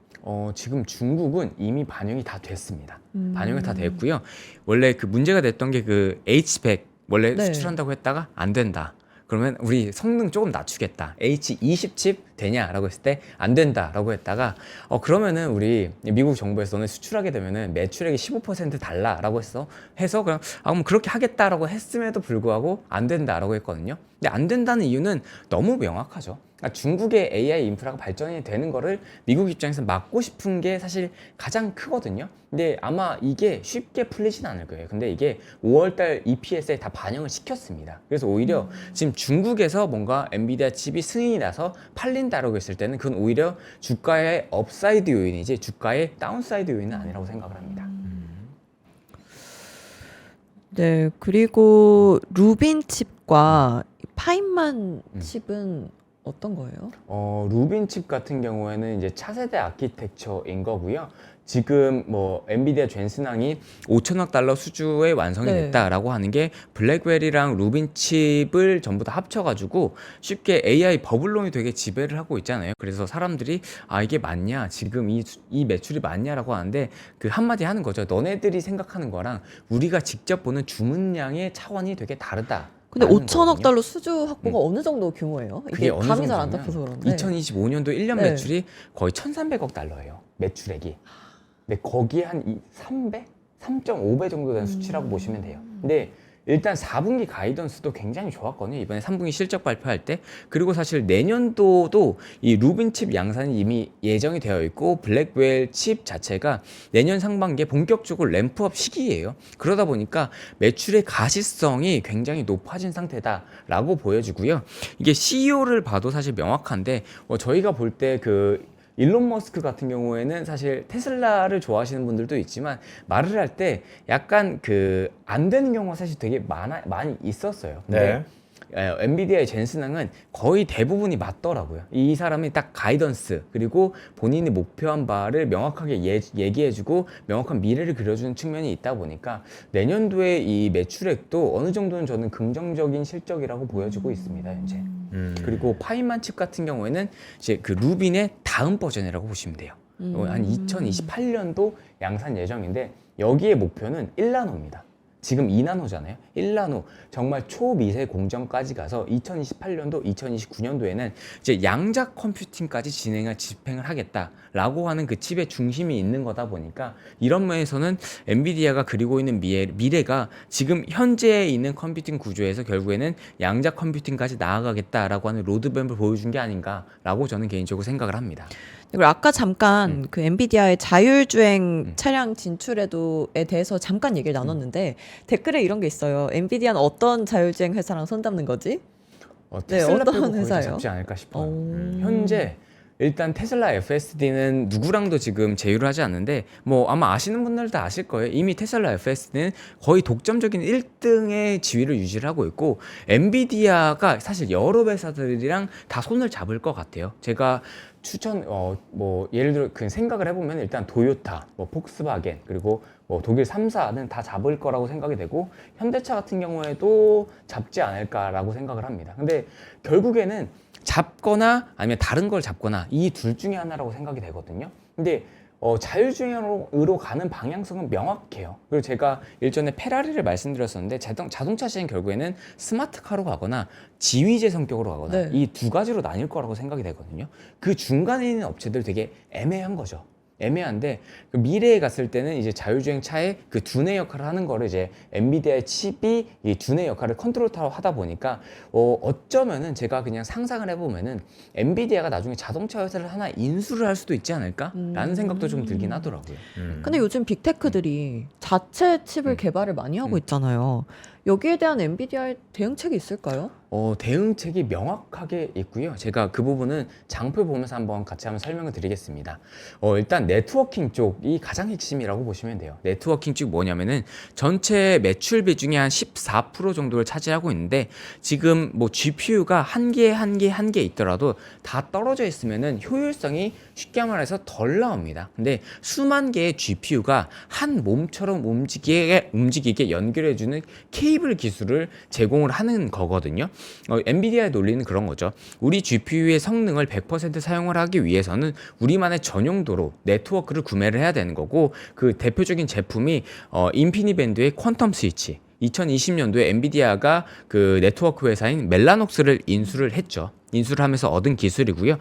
지금 중국은 이미 반영이 다 됐습니다. 반영이 다 됐고요. 원래 그 문제가 됐던 게 그 H100 원래 네. 수출한다고 했다가 안 된다. 그러면 우리 성능 조금 낮추겠다. H20 칩 되냐라고 했을 때 안 된다라고 했다가 그러면은 우리 미국 정부에서 너네 수출하게 되면은 매출액이 15% 달라라고 해서 그냥 그럼 그렇게 하겠다라고 했음에도 불구하고 안 된다라고 했거든요. 근데 안 된다는 이유는 너무 명확하죠. 그러니까 중국의 AI 인프라가 발전이 되는 거를 미국 입장에서 막고 싶은 게 사실 가장 크거든요. 근데 아마 이게 쉽게 풀리진 않을 거예요. 근데 이게 5월달 EPS에 다 반영을 시켰습니다. 그래서 오히려 지금 중국에서 뭔가 엔비디아 칩이 승인이 나서 팔린다라고 했을 때는 그건 오히려 주가의 업사이드 요인이지 주가의 다운사이드 요인은 아니라고 생각을 합니다. 네, 그리고 루빈 칩과 파인만 칩은 어떤 거예요? 루빈 칩 같은 경우에는 이제 차세대 아키텍처인 거고요. 지금 뭐 엔비디아 젠슨항이 5천억 달러 수주에 완성이 네. 됐다라고 하는 게 블랙베리랑 루빈 칩을 전부 다 합쳐가지고 쉽게 AI 버블론이 되게 지배를 하고 있잖아요. 그래서 사람들이 이게 맞냐, 지금 이 매출이 맞냐라고 하는데 그 한마디 하는 거죠. 너네들이 생각하는 거랑 우리가 직접 보는 주문량의 차원이 되게 다르다. 근데 라는 5천억 거거든요. 달러 수주 확보가 어느 정도 규모예요? 그게 이게 어느 감이 잘 안 정도냐면 잡혀서 그런데. 2025년도 1년 네. 매출이 거의 1,300억 달러예요. 매출액이. 근데 거기에 한 3배? 3.5배 정도 된 수치라고 보시면 돼요. 근데 일단 4분기 가이던스도 굉장히 좋았거든요. 이번에 3분기 실적 발표할 때. 그리고 사실 내년도도 이 루빈 칩 양산이 이미 예정이 되어 있고 블랙웰 칩 자체가 내년 상반기에 본격적으로 램프업 시기예요. 그러다 보니까 매출의 가시성이 굉장히 높아진 상태다라고 보여지고요. 이게 CEO를 봐도 사실 명확한데 저희가 볼 때 일론 머스크 같은 경우에는 사실 테슬라를 좋아하시는 분들도 있지만 말을 할 때 약간 안 되는 경우가 사실 되게 많이 있었어요. 근데 엔비디아의 젠슨항은 거의 대부분이 맞더라고요. 이 사람이 딱 가이던스 그리고 본인이 목표한 바를 명확하게 얘기해주고 명확한 미래를 그려주는 측면이 있다 보니까 내년도에 이 매출액도 어느 정도는 저는 긍정적인 실적이라고 보여지고 있습니다. 현재. 그리고 파인만 칩 같은 경우에는 이제 루빈의 다음 버전이라고 보시면 돼요. 한 2028년도 양산 예정인데 여기에 목표는 1나노입니다. 지금 2나노잖아요. 1나노 정말 초미세 공정까지 가서 2028년도, 2029년도에는 이제 양자 컴퓨팅까지 집행을 하겠다라고 하는 그 칩의 중심이 있는 거다 보니까 이런 면에서는 엔비디아가 그리고 있는 미래가 지금 현재에 있는 컴퓨팅 구조에서 결국에는 양자 컴퓨팅까지 나아가겠다라고 하는 로드맵을 보여준 게 아닌가라고 저는 개인적으로 생각을 합니다. 그리고 아까 잠깐 그 엔비디아의 자율주행 차량 진출에도에 대해서 잠깐 얘기를 나눴는데 댓글에 이런 게 있어요. 엔비디아는 어떤 자율주행 회사랑 손잡는 거지? 테슬라 어떤 빼고 거의 다 회사예요? 잡지 않을까 싶어요. 오. 현재 일단 테슬라 FSD는 누구랑도 지금 제휴를 하지 않는데 뭐 아마 아시는 분들 다 아실 거예요. 이미 테슬라 FSD는 거의 독점적인 1등의 지위를 유지를 하고 있고 엔비디아가 사실 여러 회사들이랑 다 손을 잡을 것 같아요. 제가 뭐 예를 들어 그 생각을 해보면 일단 도요타, 뭐 폭스바겐 그리고 뭐 독일 3사는 다 잡을 거라고 생각이 되고 현대차 같은 경우에도 잡지 않을까라고 생각을 합니다. 근데 결국에는 잡거나 아니면 다른 걸 잡거나 이 둘 중에 하나라고 생각이 되거든요. 근데 자율주행으로 가는 방향성은 명확해요. 그리고 제가 일전에 페라리를 말씀드렸었는데 자동차 시장 결국에는 스마트카로 가거나 지휘제 성격으로 가거나 네. 이 두 가지로 나뉠 거라고 생각이 되거든요. 그 중간에 있는 업체들 되게 애매한 거죠. 애매한데 미래에 갔을 때는 이제 자율주행 차의 그 두뇌 역할을 하는 거를 이제 엔비디아의 칩이 이 두뇌 역할을 컨트롤 타워 하다 보니까 어쩌면은 제가 그냥 상상을 해보면은 엔비디아가 나중에 자동차 회사를 하나 인수를 할 수도 있지 않을까라는 생각도 좀 들긴 하더라고요. 근데 요즘 빅테크들이 자체 칩을 개발을 많이 하고 있잖아요. 여기에 대한 엔비디아의 대응책이 있을까요? 대응책이 명확하게 있고요. 제가 그 부분은 장표 보면서 한번 설명을 드리겠습니다. 일단 네트워킹 쪽이 가장 핵심이라고 보시면 돼요. 네트워킹 쪽 뭐냐면은 전체 매출 비중의 한 14% 정도를 차지하고 있는데 지금 뭐 GPU가 한 개 있더라도 다 떨어져 있으면은 효율성이 쉽게 말해서 덜 나옵니다. 근데 수만 개의 GPU가 한 몸처럼 움직이게 연결해주는 케이블 기술을 제공을 하는 거거든요. 엔비디아의 논리는 그런 거죠. 우리 GPU의 성능을 100% 사용을 하기 위해서는 우리만의 전용도로 네트워크를 구매를 해야 되는 거고 그 대표적인 제품이 인피니밴드의 퀀텀 스위치. 2020년도에 엔비디아가 그 네트워크 회사인 멜라녹스를 인수를 했죠. 인수를 하면서 얻은 기술이고요.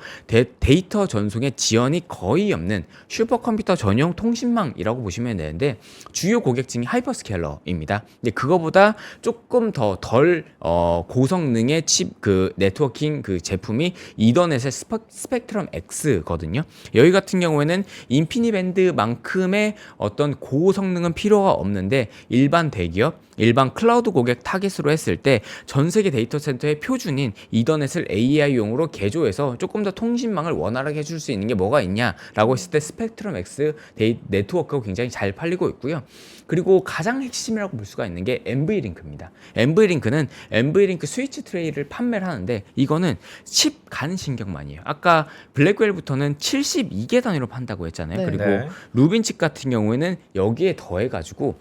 데이터 전송에 지연이 거의 없는 슈퍼컴퓨터 전용 통신망이라고 보시면 되는데 주요 고객층이 하이퍼스케일러입니다. 근데 그거보다 조금 더 덜 고성능의 칩 네트워킹 제품이 이더넷의 스펙트럼 X거든요. 여기 같은 경우에는 인피니밴드만큼의 어떤 고성능은 필요가 없는데 일반 대기업, 일반 클라우드 고객 타깃으로 했을 때 전 세계 데이터 센터의 표준인 이더넷을 AI AI용으로 개조해서 조금 더 통신망을 원활하게 해줄 수 있는 게 뭐가 있냐라고 했을 때 스펙트럼 X 네트워크가 굉장히 잘 팔리고 있고요. 그리고 가장 핵심이라고 볼 수가 있는 게 NV링크입니다. NV링크는 NV링크 스위치 트레이를 판매를 하는데 이거는 칩 간 신경만이에요. 아까 블랙웰부터는 72개 단위로 판다고 했잖아요. 네. 그리고 네. 루빈 칩 같은 경우에는 여기에 더해가지고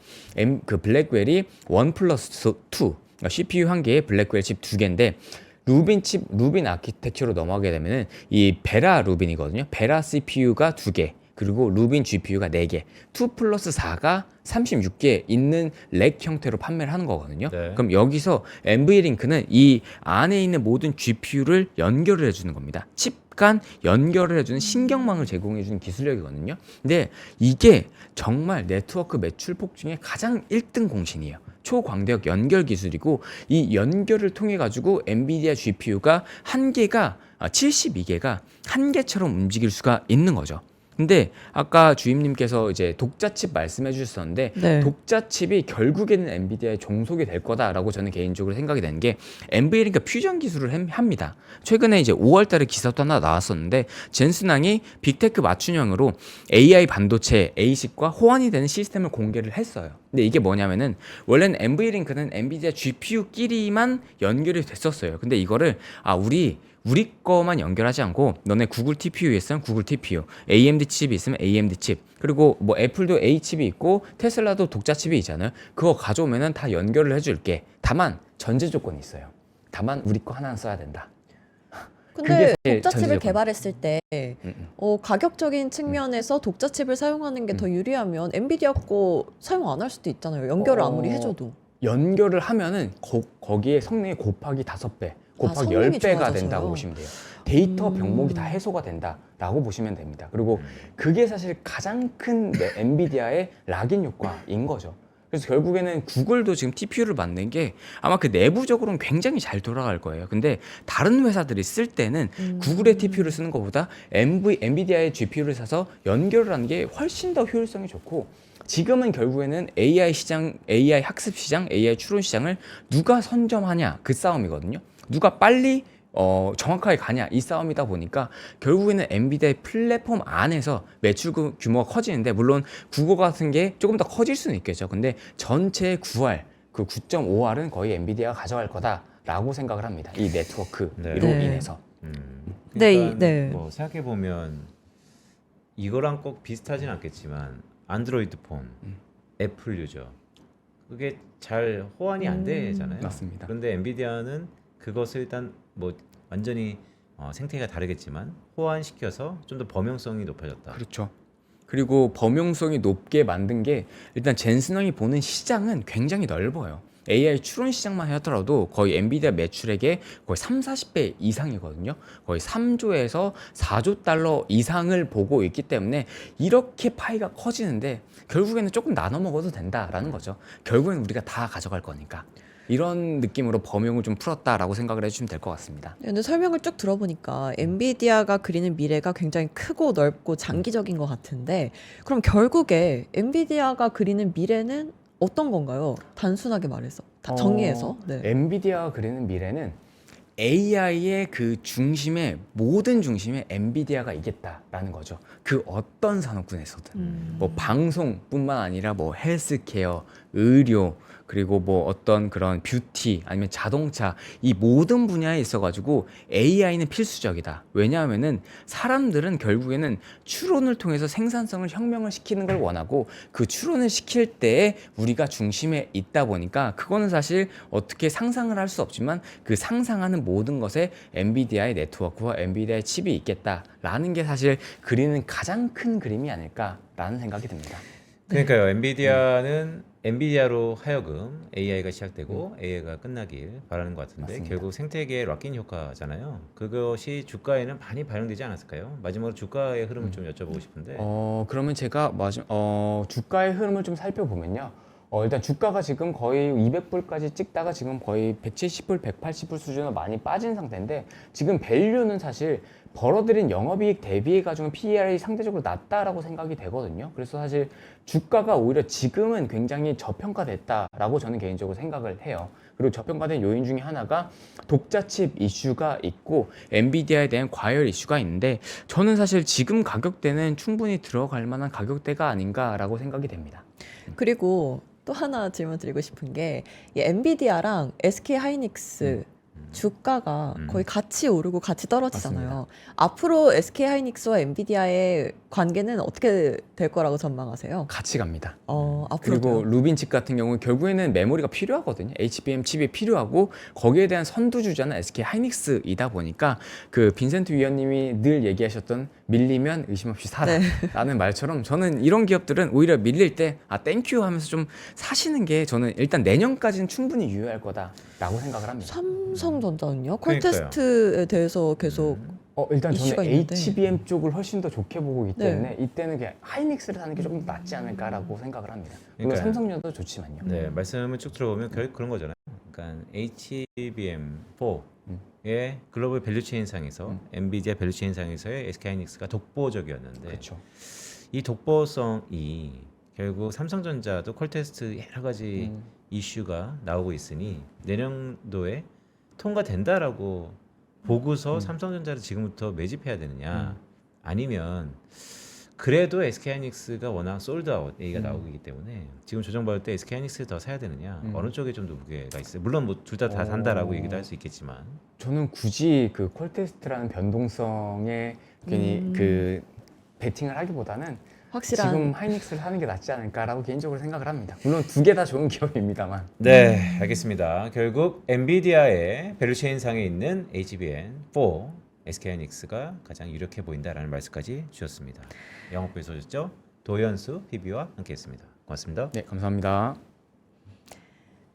그 블랙웰이 1+2 CPU 한 개에 블랙웰 칩 2개인데 루빈 칩, 루빈 아키텍처로 넘어가게 되면은 이 베라 루빈이거든요. 베라 CPU가 2개, 그리고 루빈 GPU가 4개, 2+4가 36개 있는 렉 형태로 판매를 하는 거거든요. 네. 그럼 여기서 NV링크는 이 안에 있는 모든 GPU를 연결을 해주는 겁니다. 칩 간 연결을 해주는 신경망을 제공해주는 기술력이거든요. 근데 이게 정말 네트워크 매출 폭증의 가장 1등 공신이에요. 초광대역 연결 기술이고 이 연결을 통해 가지고 엔비디아 GPU가 한 개가 72개가 한 개처럼 움직일 수가 있는 거죠. 근데 아까 주임님께서 이제 독자칩 말씀해 주셨었는데 네. 독자칩이 결국에는 엔비디아의 종속이 될 거다라고 저는 개인적으로 생각이 되는 게 엔비디아가 퓨전 기술을 합니다. 최근에 이제 5월달에 기사도 하나 나왔었는데 젠슨항이 빅테크 맞춤형으로 AI 반도체 ASIC과 호환이 되는 시스템을 공개를 했어요. 근데 이게 뭐냐면은 원래는 NV링크는 엔비디아 GPU끼리만 연결이 됐었어요. 근데 이거를 우리 거만 연결하지 않고 너네 구글 TPU 있으면 구글 TPU, AMD 칩이 있으면 AMD 칩, 그리고 뭐 애플도 A 칩이 있고 테슬라도 독자 칩이 있잖아요. 그거 가져오면은 다 연결을 해줄게. 다만 전제 조건이 있어요. 다만 우리 거 하나는 써야 된다. 근데 그게 독자칩을 전제조건. 개발했을 때 가격적인 측면에서 독자칩을 사용하는 게 더 유리하면 엔비디아 거 사용 안 할 수도 있잖아요. 연결을 아무리 해줘도. 연결을 하면은 거기에 성능이 곱하기 5배, 곱하기 성능이 10배가 좋아져서요? 된다고 보시면 돼요. 데이터 병목이 다 해소가 된다라고 보시면 됩니다. 그리고 그게 사실 가장 큰 엔비디아의 락인 효과인 거죠. 그래서 결국에는 구글도 지금 TPU를 만든 게 아마 그 내부적으로는 굉장히 잘 돌아갈 거예요. 근데 다른 회사들이 쓸 때는 구글의 TPU를 쓰는 것보다 엔비디아의 GPU를 사서 연결을 하는 게 훨씬 더 효율성이 좋고, 지금은 결국에는 AI 시장, AI 학습 시장, AI 추론 시장을 누가 선점하냐 그 싸움이거든요. 누가 빨리 정확하게 가냐 이 싸움이다 보니까 결국에는 엔비디아의 플랫폼 안에서 매출 규모가 커지는데, 물론 국어 같은 게 조금 더 커질 수는 있겠죠. 근데 전체 9할, 그 9.5할은 거의 엔비디아가 가져갈 거다라고 생각을 합니다. 이 네트워크로 네. 인해서. 네, 그러니까 네. 뭐 생각해 보면 이거랑 꼭 비슷하진 않겠지만 안드로이드 폰, 애플 유저 그게 잘 호환이 안 되잖아요. 맞습니다. 그런데 엔비디아는 그것을 일단 뭐 완전히 생태계가 다르겠지만 호환시켜서 좀 더 범용성이 높아졌다. 그렇죠. 그리고 범용성이 높게 만든 게 일단 젠슨왕이 보는 시장은 굉장히 넓어요. AI 추론 시장만 하더라도 거의 엔비디아 매출액의 거의 30-40배 이상이거든요. 거의 3조에서 4조 달러 이상을 보고 있기 때문에 이렇게 파이가 커지는데 결국에는 조금 나눠 먹어도 된다라는 거죠. 결국엔 우리가 다 가져갈 거니까. 이런 느낌으로 범용을 좀 풀었다라고 생각을 해주시면 될 것 같습니다. 근데 설명을 쭉 들어보니까 엔비디아가 그리는 미래가 굉장히 크고 넓고 장기적인 것 같은데, 그럼 결국에 엔비디아가 그리는 미래는 어떤 건가요? 단순하게 말해서 다 정리해서. 네. 엔비디아가 그리는 미래는 AI의 그 중심에, 모든 중심에 엔비디아가 있겠다라는 거죠. 그 어떤 산업군에서든 뭐 방송뿐만 아니라 뭐 헬스케어, 의료, 그리고 뭐 어떤 그런 뷰티 아니면 자동차, 이 모든 분야에 있어가지고 AI는 필수적이다. 왜냐하면은 사람들은 결국에는 추론을 통해서 생산성을 혁명을 시키는 걸 원하고, 그 추론을 시킬 때에 우리가 중심에 있다 보니까 그거는 사실 어떻게 상상을 할 수 없지만 그 상상하는 모든 것에 엔비디아의 네트워크와 엔비디아의 칩이 있겠다라는 게 사실 그리는 가장 큰 그림이 아닐까라는 생각이 듭니다. 그러니까요. 엔비디아는 엔비디아로 하여금 AI가 시작되고 AI가 끝나길 바라는 것 같은데, 맞습니다. 결국 생태계의 락인 효과잖아요. 그것이 주가에는 많이 반영되지 않았을까요? 마지막으로 주가의 흐름을 좀 여쭤보고 싶은데. 그러면 제가 주가의 흐름을 좀 살펴보면요. 일단 주가가 지금 거의 200불까지 찍다가 지금 거의 170불, 180불 수준으로 많이 빠진 상태인데, 지금 밸류는 사실 벌어들인 영업이익 대비해가지고 PER이 상대적으로 낮다라고 생각이 되거든요. 그래서 사실 주가가 오히려 지금은 굉장히 저평가됐다라고 저는 개인적으로 생각을 해요. 그리고 저평가된 요인 중에 하나가 독자칩 이슈가 있고 엔비디아에 대한 과열 이슈가 있는데 저는 사실 지금 가격대는 충분히 들어갈 만한 가격대가 아닌가라고 생각이 됩니다. 그리고 또 하나 질문 드리고 싶은 게 이 엔비디아랑 SK 하이닉스 주가가 거의 같이 오르고 같이 떨어지잖아요. 앞으로 SK 하이닉스와 엔비디아의 관계는 어떻게 될 거라고 전망하세요? 같이 갑니다. 앞으로 그리고 루빈 칩 같은 경우는 결국에는 메모리가 필요하거든요. HBM 칩이 필요하고 거기에 대한 선두주자는 SK 하이닉스이다 보니까 그 빈센트 위원님이 늘 얘기하셨던 밀리면 의심 없이 사라라는 말처럼 저는 이런 기업들은 오히려 밀릴 때 땡큐 하면서 좀 사시는 게 저는 일단 내년까지는 충분히 유효할 거다라고 생각을 합니다. 삼성전자는요? 그러니까요. 콜테스트에 대해서 계속 일단 이슈가 저는 있는데. HBM 쪽을 훨씬 더 좋게 보고 있기 네. 때문에 이때는 그냥 하이닉스를 사는 게 조금 더 낫지 않을까라고 생각을 합니다. 물론 그러니까요. 삼성전도 좋지만요. 네, 말씀을 쭉 들어보면 결국 그런 거잖아요. 그러니까 HBM4의 글로벌 밸류체인상에서 엔비디아 밸류체인상에서의 SK하이닉스가 독보적이었는데 그렇죠. 이 독보성이 결국 삼성전자도 콜테스트 여러 가지 이슈가 나오고 있으니 내년도에 통과된다라고 보고서 삼성전자를 지금부터 매집해야 되느냐 아니면 그래도 SK하이닉스가 워낙 솔드아웃 얘기가 나오고 있기 때문에 지금 조정받을 때 SK하이닉스를 더 사야 되느냐 어느 쪽에 좀 더 무게가 있어요. 물론 뭐 둘 다 산다라고 얘기도 할 수 있겠지만 저는 굳이 그 콜테스트라는 변동성에 괜히 그 베팅을 하기보다는 확실한 지금 하이닉스를 사는 게 낫지 않을까라고 개인적으로 생각을 합니다. 물론 두 개 다 좋은 기업입니다만. 네, 알겠습니다. 결국 엔비디아의 밸류체인상에 있는 HBM4 SK하이닉스가 가장 유력해 보인다라는 말씀까지 주셨습니다. 영업부에서 오셨죠? 도현수 PB와 함께했습니다. 고맙습니다. 네, 감사합니다.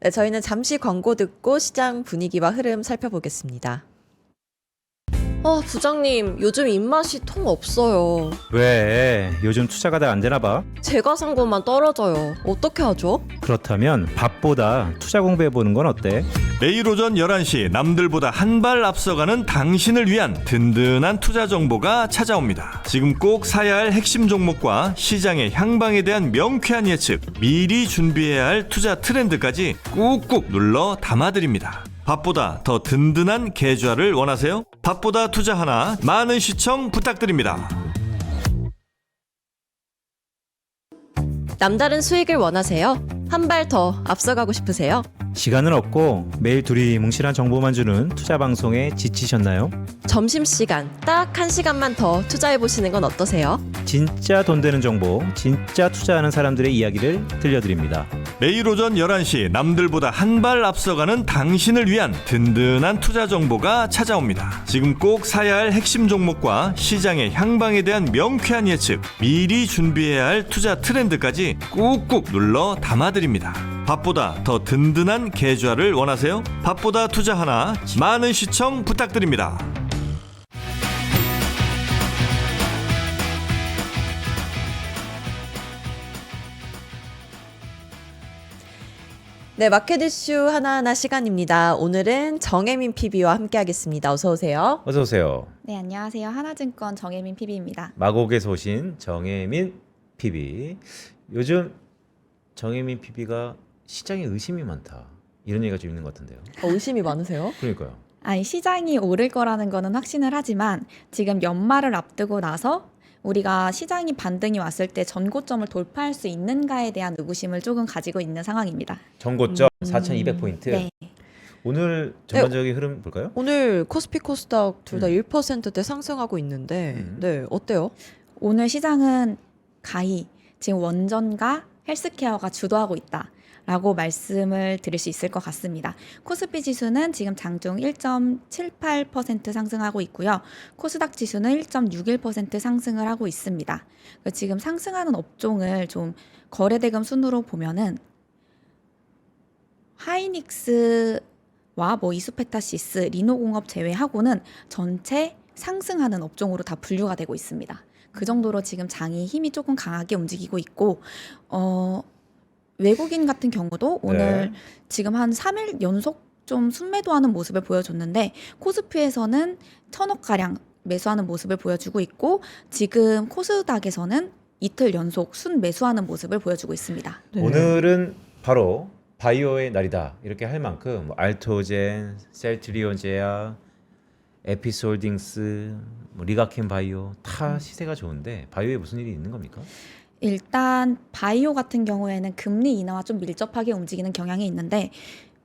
네, 저희는 잠시 광고 듣고 시장 분위기와 흐름 살펴보겠습니다. 부장님, 요즘 입맛이 통 없어요. 왜? 요즘 투자가 다 안 되나 봐? 제가 산 것만 떨어져요. 어떻게 하죠? 그렇다면 밥보다 투자 공부해보는 건 어때? 매일 오전 11시 남들보다 한 발 앞서가는 당신을 위한 든든한 투자 정보가 찾아옵니다. 지금 꼭 사야 할 핵심 종목과 시장의 향방에 대한 명쾌한 예측, 미리 준비해야 할 투자 트렌드까지 꾹꾹 눌러 담아드립니다. 밥보다 더 든든한 계좌를 원하세요? 밥보다 투자 하나 많은 시청 부탁드립니다. 남다른 수익을 원하세요? 한 발 더 앞서가고 싶으세요? 시간은 없고 매일 둘이 뭉실한 정보만 주는 투자 방송에 지치셨나요? 점심시간 딱 1시간만 더 투자해보시는 건 어떠세요? 진짜 돈 되는 정보, 진짜 투자하는 사람들의 이야기를 들려드립니다. 매일 오전 11시 남들보다 한 발 앞서가는 당신을 위한 든든한 투자 정보가 찾아옵니다. 지금 꼭 사야 할 핵심 종목과 시장의 향방에 대한 명쾌한 예측, 미리 준비해야 할 투자 트렌드까지 꾹꾹 눌러 담아드립니다. 밥보다 더 든든한 계좌를 원하세요? 밥보다 투자 하나 많은 시청 부탁드립니다. 네, 마켓 이슈 하나하나 시간입니다. 오늘은 정혜민 PB와 함께하겠습니다. 어서 오세요. 어서 오세요. 네, 안녕하세요. 하나증권 정혜민 PB입니다. 마곡에서 오신 정혜민 PB. 요즘 정혜민 PB가 시장에 의심이 많다. 이런 얘기가 좀 있는 것 같은데요. 의심이 많으세요? 그러니까요. 시장이 오를 거라는 거는 확신을 하지만 지금 연말을 앞두고 나서 우리가 시장이 반등이 왔을 때 전고점을 돌파할 수 있는가에 대한 의구심을 조금 가지고 있는 상황입니다. 전고점 4,200포인트. 네. 오늘 전반적인 흐름 볼까요? 오늘 코스피 코스닥 둘 다 1%대 상승하고 있는데 네, 어때요? 오늘 시장은 가히 지금 원전과 헬스케어가 주도하고 있다. 라고 말씀을 드릴 수 있을 것 같습니다. 코스피 지수는 지금 장중 1.78% 상승하고 있고요. 코스닥 지수는 1.61% 상승을 하고 있습니다. 지금 상승하는 업종을 좀 거래대금 순으로 보면은 하이닉스와 뭐 이수페타시스, 리노공업 제외하고는 전체 상승하는 업종으로 다 분류가 되고 있습니다. 그 정도로 지금 장이 힘이 조금 강하게 움직이고 있고 외국인 같은 경우도 오늘 지금 한 3일 연속 좀 순매도하는 모습을 보여줬는데 코스피에서는 1,000억가량 매수하는 모습을 보여주고 있고 지금 코스닥에서는 이틀 연속 순 매수하는 모습을 보여주고 있습니다. 네. 오늘은 바로 바이오의 날이다 이렇게 할 만큼 뭐 알토젠, 셀트리온제야, 에피솔딩스, 뭐 리가켄 바이오 다 시세가 좋은데 바이오에 무슨 일이 있는 겁니까? 일단 바이오 같은 경우에는 금리 인하와 좀 밀접하게 움직이는 경향이 있는데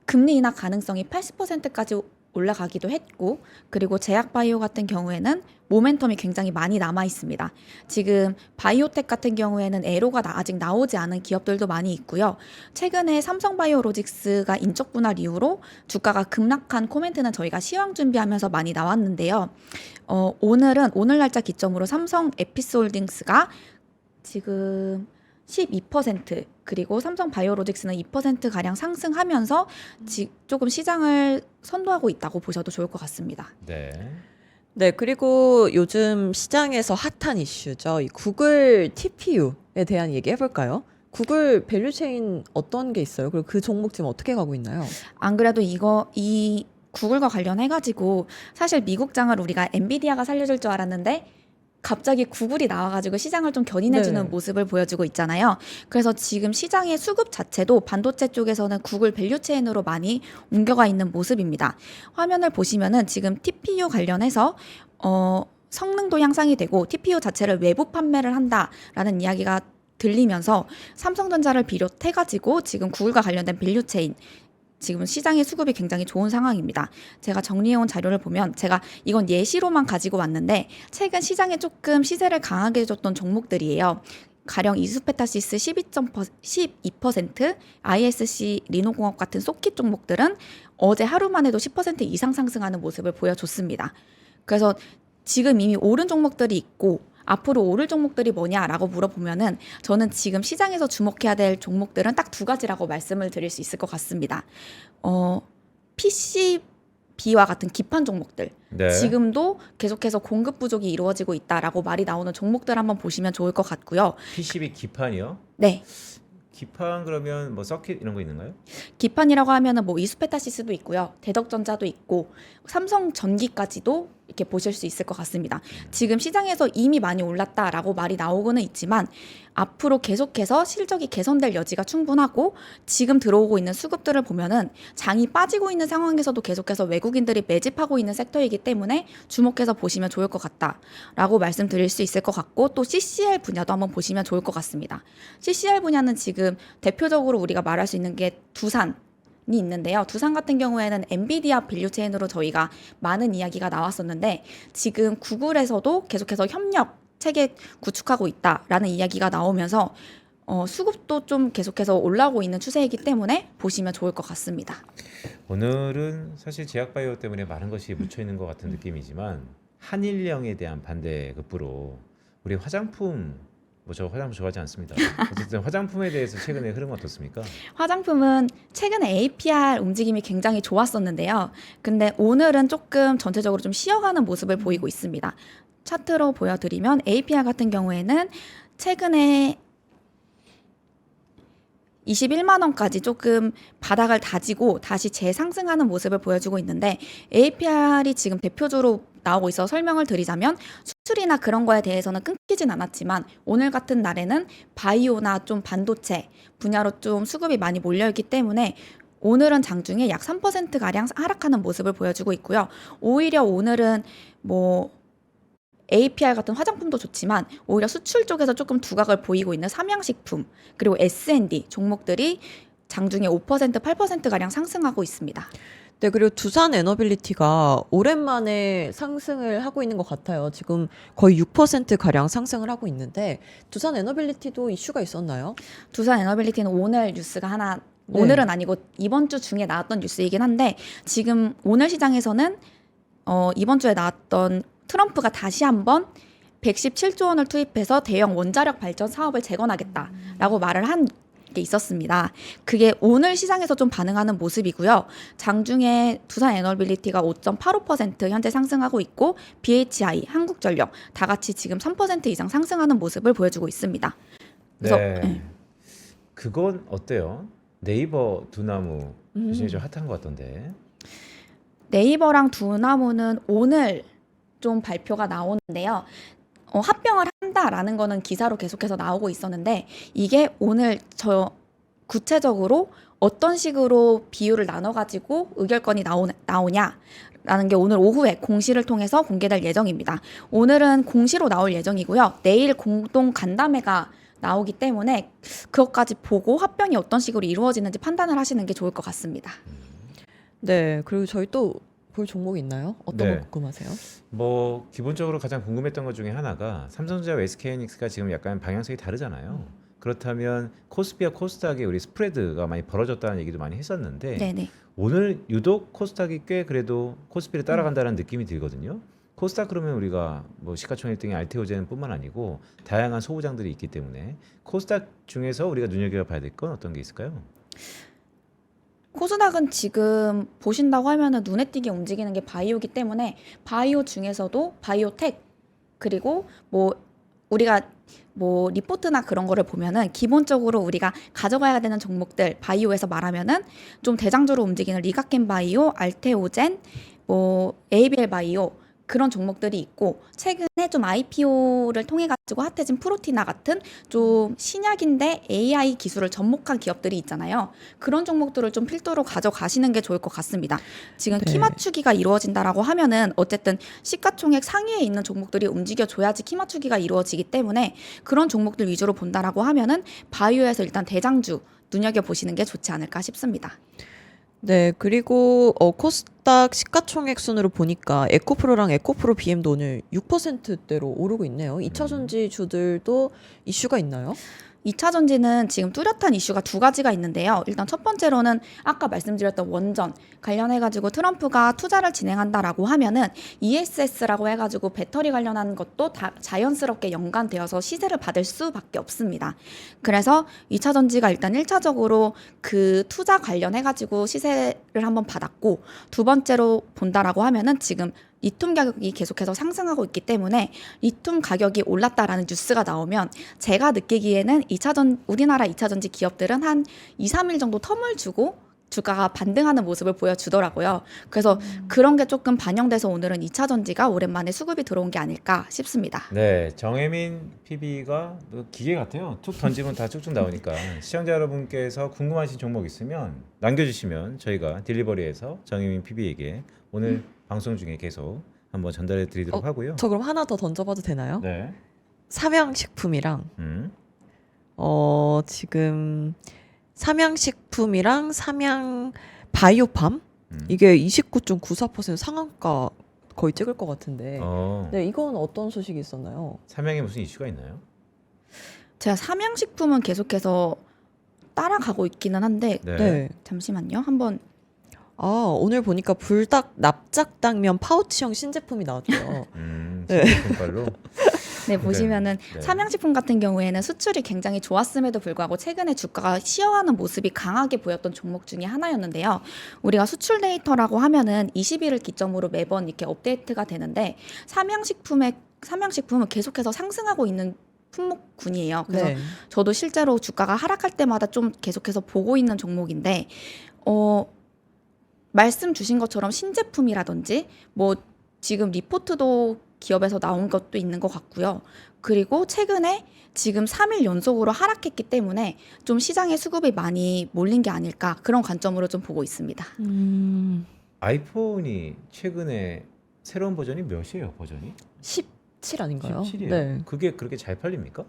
금리 인하 가능성이 80%까지 올라가기도 했고 그리고 제약 바이오 같은 경우에는 모멘텀이 굉장히 많이 남아 있습니다. 지금 바이오텍 같은 경우에는 애로가 아직 나오지 않은 기업들도 많이 있고요. 최근에 삼성바이오로직스가 인적 분할 이후로 주가가 급락한 코멘트는 저희가 시황 준비하면서 많이 나왔는데요. 오늘 날짜 기점으로 삼성 에피솔딩스가 지금 12% 그리고 삼성 바이오로직스는 2% 가량 상승하면서 조금 시장을 선도하고 있다고 보셔도 좋을 것 같습니다. 네. 네, 그리고 요즘 시장에서 핫한 이슈죠. 이 구글 TPU에 대한 얘기 해볼까요? 구글 밸류체인 어떤 게 있어요? 그리고 그 종목 지금 어떻게 가고 있나요? 안 그래도 이 구글과 관련해가지고 사실 미국장을 우리가 엔비디아가 살려줄 줄 알았는데 갑자기 구글이 나와가지고 시장을 좀 견인해주는 네. 모습을 보여주고 있잖아요. 그래서 지금 시장의 수급 자체도 반도체 쪽에서는 구글 밸류체인으로 많이 옮겨가 있는 모습입니다. 화면을 보시면은 지금 TPU 관련해서 성능도 향상이 되고 TPU 자체를 외부 판매를 한다라는 이야기가 들리면서 삼성전자를 비롯해가지고 지금 구글과 관련된 밸류체인 지금 시장의 수급이 굉장히 좋은 상황입니다. 제가 정리해온 자료를 보면 제가 이건 예시로만 가지고 왔는데 최근 시장에 조금 시세를 강하게 해줬던 종목들이에요. 가령 이수페타시스 12%, ISC, 리노공업 같은 소킷 종목들은 어제 하루만 해도 10% 이상 상승하는 모습을 보여줬습니다. 그래서 지금 이미 오른 종목들이 있고 앞으로 오를 종목들이 뭐냐라고 물어보면은 저는 지금 시장에서 주목해야 될 종목들은 딱 두 가지라고 말씀을 드릴 수 있을 것 같습니다. PCB와 같은 기판 종목들. 네. 지금도 계속해서 공급 부족이 이루어지고 있다라고 말이 나오는 종목들 한번 보시면 좋을 것 같고요. PCB 기판이요? 네. 기판 그러면 뭐 서킷 이런 거 있는가요? 기판이라고 하면은 뭐 이수페타시스도 있고요. 대덕전자도 있고 삼성전기까지도 이렇게 보실 수 있을 것 같습니다. 지금 시장에서 이미 많이 올랐다라고 말이 나오고는 있지만 앞으로 계속해서 실적이 개선될 여지가 충분하고 지금 들어오고 있는 수급들을 보면은 장이 빠지고 있는 상황에서도 계속해서 외국인들이 매집하고 있는 섹터이기 때문에 주목해서 보시면 좋을 것 같다라고 말씀드릴 수 있을 것 같고 또 CCL 분야도 한번 보시면 좋을 것 같습니다. CCL 분야는 지금 대표적으로 우리가 말할 수 있는 게 두산이 있는데요. 두산 같은 경우에는 엔비디아 밸류체인으로 저희가 많은 이야기가 나왔었는데 지금 구글에서도 계속해서 협력 체계 구축하고 있다라는 이야기가 나오면서 수급도 좀 계속해서 올라오고 있는 추세이기 때문에 보시면 좋을 것 같습니다. 오늘은 사실 제약바이오 때문에 많은 것이 묻혀 있는 것 같은 느낌이지만 한일령에 대한 반대급부로 우리 화장품 저 화장품 좋아하지 않습니다. 어쨌든 화장품에 대해서 최근에 흐름 어떻습니까? 화장품은 최근에 APR 움직임이 굉장히 좋았었는데요. 근데 오늘은 조금 전체적으로 좀 쉬어가는 모습을 보이고 있습니다. 차트로 보여드리면 APR 같은 경우에는 최근에 21만 원까지 조금 바닥을 다지고 다시 재상승하는 모습을 보여주고 있는데 APR이 지금 대표적으로 나오고 있어 설명을 드리자면 수출이나 그런 거에 대해서는 끊기진 않았지만 오늘 같은 날에는 바이오나 좀 반도체 분야로 좀 수급이 많이 몰려있기 때문에 오늘은 장중에 약 3%가량 하락하는 모습을 보여주고 있고요. 오히려 오늘은 뭐 APR 같은 화장품도 좋지만 오히려 수출 쪽에서 조금 두각을 보이고 있는 삼양식품 그리고 S&D 종목들이 장중에 5%, 8%가량 상승하고 있습니다. 네, 그리고 두산 에너빌리티가 오랜만에 상승을 하고 있는 것 같아요. 지금 거의 6%가량 상승을 하고 있는데 두산 에너빌리티도 이슈가 있었나요? 두산 에너빌리티는 오늘 뉴스가 하나 네. 오늘은 아니고 이번 주 중에 나왔던 뉴스이긴 한데 지금 오늘 시장에서는 이번 주에 나왔던 트럼프가 다시 한번 117조 원을 투입해서 대형 원자력 발전 사업을 재건하겠다라고 말을 한 게 있었습니다. 그게 오늘 시장에서 좀 반응하는 모습이고요. 장중에 두산 에너빌리티가 5.85% 현재 상승하고 있고 BHI, 한국전력 다 같이 지금 3% 이상 상승하는 모습을 보여주고 있습니다. 그래서 네. 그건 어때요? 네이버 두나무 요즘에 좀 핫한 것 같던데. 네이버랑 두나무는 오늘 좀 발표가 나오는데요. 합병을 한다라는 거는 기사로 계속해서 나오고 있었는데 이게 오늘 구체적으로 어떤 식으로 비율을 나눠가지고 의결권이 나오냐라는 게 오늘 오후에 공시를 통해서 공개될 예정입니다. 오늘은 공시로 나올 예정이고요. 내일 공동 간담회가 나오기 때문에 그것까지 보고 합병이 어떤 식으로 이루어지는지 판단을 하시는 게 좋을 것 같습니다. 네, 그리고 저희 또 볼 종목이 있나요? 어떤 네. 거 궁금하세요? 뭐 기본적으로 가장 궁금했던 것 중에 하나가 삼성전자와 SK하이닉스가 지금 약간 방향성이 다르잖아요. 그렇다면 코스피와 코스닥의 우리 스프레드가 많이 벌어졌다는 얘기도 많이 했었는데 네네. 오늘 유독 코스닥이 꽤 그래도 코스피를 따라간다는 느낌이 들거든요. 코스닥 그러면 우리가 뭐 시가총 1등의 알테오젠뿐만 아니고 다양한 소부장들이 있기 때문에 코스닥 중에서 우리가 눈여겨봐야 될 건 어떤 게 있을까요? 코스닥은 지금 보신다고 하면은 눈에 띄게 움직이는 게 바이오기 때문에 바이오 중에서도 바이오텍 그리고 뭐 우리가 뭐 리포트나 그런 거를 보면은 기본적으로 우리가 가져가야 되는 종목들 바이오에서 말하면은 좀 대장주로 움직이는 리가켄 바이오, 알테오젠, 뭐 ABL 바이오 그런 종목들이 있고 최근에 좀 IPO를 통해 가지고 핫해진 프로티나 같은 좀 신약인데 AI 기술을 접목한 기업들이 있잖아요. 그런 종목들을 좀 필두로 가져가시는 게 좋을 것 같습니다. 지금 네. 키 맞추기가 이루어진다라고 하면은 어쨌든 시가총액 상위에 있는 종목들이 움직여줘야지 키 맞추기가 이루어지기 때문에 그런 종목들 위주로 본다라고 하면은 바이오에서 일단 대장주 눈여겨보시는 게 좋지 않을까 싶습니다. 네, 그리고 코스닥 시가총액 순으로 보니까 에코프로랑 에코프로 BM도 오늘 6%대로 오르고 있네요. 2차 전지주들도 이슈가 있나요? 2차 전지는 지금 뚜렷한 이슈가 두 가지가 있는데요. 일단 첫 번째로는 아까 말씀드렸던 원전 관련해가지고 트럼프가 투자를 진행한다라고 하면은 ESS라고 해가지고 배터리 관련한 것도 다 자연스럽게 연관되어서 시세를 받을 수밖에 없습니다. 그래서 2차 전지가 일단 1차적으로 그 투자 관련해가지고 시세를 한번 받았고 두 번째로 본다라고 하면은 지금 리튬 가격이 계속해서 상승하고 있기 때문에 리튬 가격이 올랐다라는 뉴스가 나오면 제가 느끼기에는 우리나라 2차 전지 기업들은 한 2, 3일 정도 텀을 주고 주가가 반등하는 모습을 보여주더라고요. 그래서 그런 게 조금 반영돼서 오늘은 2차 전지가 오랜만에 수급이 들어온 게 아닐까 싶습니다. 네, 정혜민 PB가 기계 같아요. 툭 던지면 다 쭉쭉 나오니까 시청자 여러분께서 궁금하신 종목 있으면 남겨주시면 저희가 딜리버리해서 정혜민 PB에게 오늘 방송 중에 계속 한번 전달해 드리도록 하고요. 저 그럼 하나 더 던져봐도 되나요? 네. 삼양식품이랑 지금 삼양식품이랑 삼양 바이오팜 이게 29.94% 상한가 거의 찍을 것 같은데. 네, 이건 어떤 소식이 있었나요? 삼양에 무슨 이슈가 있나요? 제가 삼양식품은 계속해서 따라가고 있기는 한데 네. 잠시만요. 한번 오늘 보니까 불닭 납작당면 파우치형 신제품이 나왔대요. 네. 신제품발로. 네, 보시면은 네. 삼양식품 같은 경우에는 수출이 굉장히 좋았음에도 불구하고 최근에 주가가 쉬어가는 모습이 강하게 보였던 종목 중에 하나였는데요. 우리가 수출 데이터라고 하면은 20일을 기점으로 매번 이렇게 업데이트가 되는데 삼양식품은 계속해서 상승하고 있는 품목군이에요. 그래서 네. 저도 실제로 주가가 하락할 때마다 좀 계속해서 보고 있는 종목인데 말씀 주신 것처럼 신제품이라든지 뭐 지금 리포트도 기업에서 나온 것도 있는 것 같고요. 그리고 최근에 지금 3일 연속으로 하락했기 때문에 좀 시장의 수급이 많이 몰린 게 아닐까 그런 관점으로 좀 보고 있습니다. 아이폰이 최근에 새로운 버전이 몇이에요? 버전이? 17 아닌가요? 17이에요. 네. 그게 그렇게 잘 팔립니까?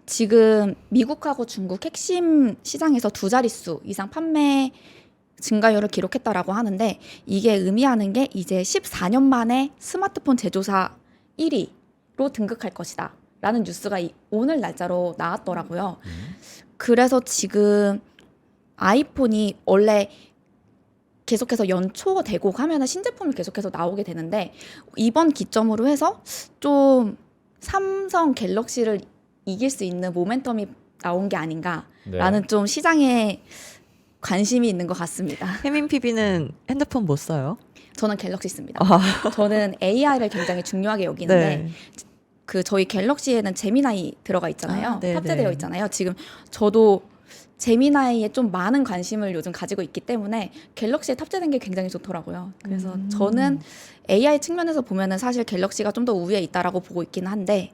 지금 미국하고 중국 핵심 시장에서 두 자릿수 이상 판매 증가율을 기록했다라고 하는데 이게 의미하는 게 이제 14년 만에 스마트폰 제조사 1위로 등극할 것이다 라는 뉴스가 오늘 날짜로 나왔더라고요. 그래서 지금 아이폰이 원래 계속해서 연초되고 하면은 신제품이 계속해서 나오게 되는데 이번 기점으로 해서 좀 삼성 갤럭시를 이길 수 있는 모멘텀이 나온 게 아닌가라는 좀 시장에 관심이 있는 것 같습니다. 혜민 PB는 핸드폰 못 써요? 저는 갤럭시 씁니다. 저는 AI를 굉장히 중요하게 여기는데 네. 그 저희 갤럭시에는 제미나이 들어가 있잖아요. 네, 탑재되어 네. 있잖아요. 지금 저도 제미나이에 좀 많은 관심을 요즘 가지고 있기 때문에 갤럭시에 탑재된 게 굉장히 좋더라고요. 그래서 저는 AI 측면에서 보면은 사실 갤럭시가 좀 더 우위에 있다라고 보고 있기는 한데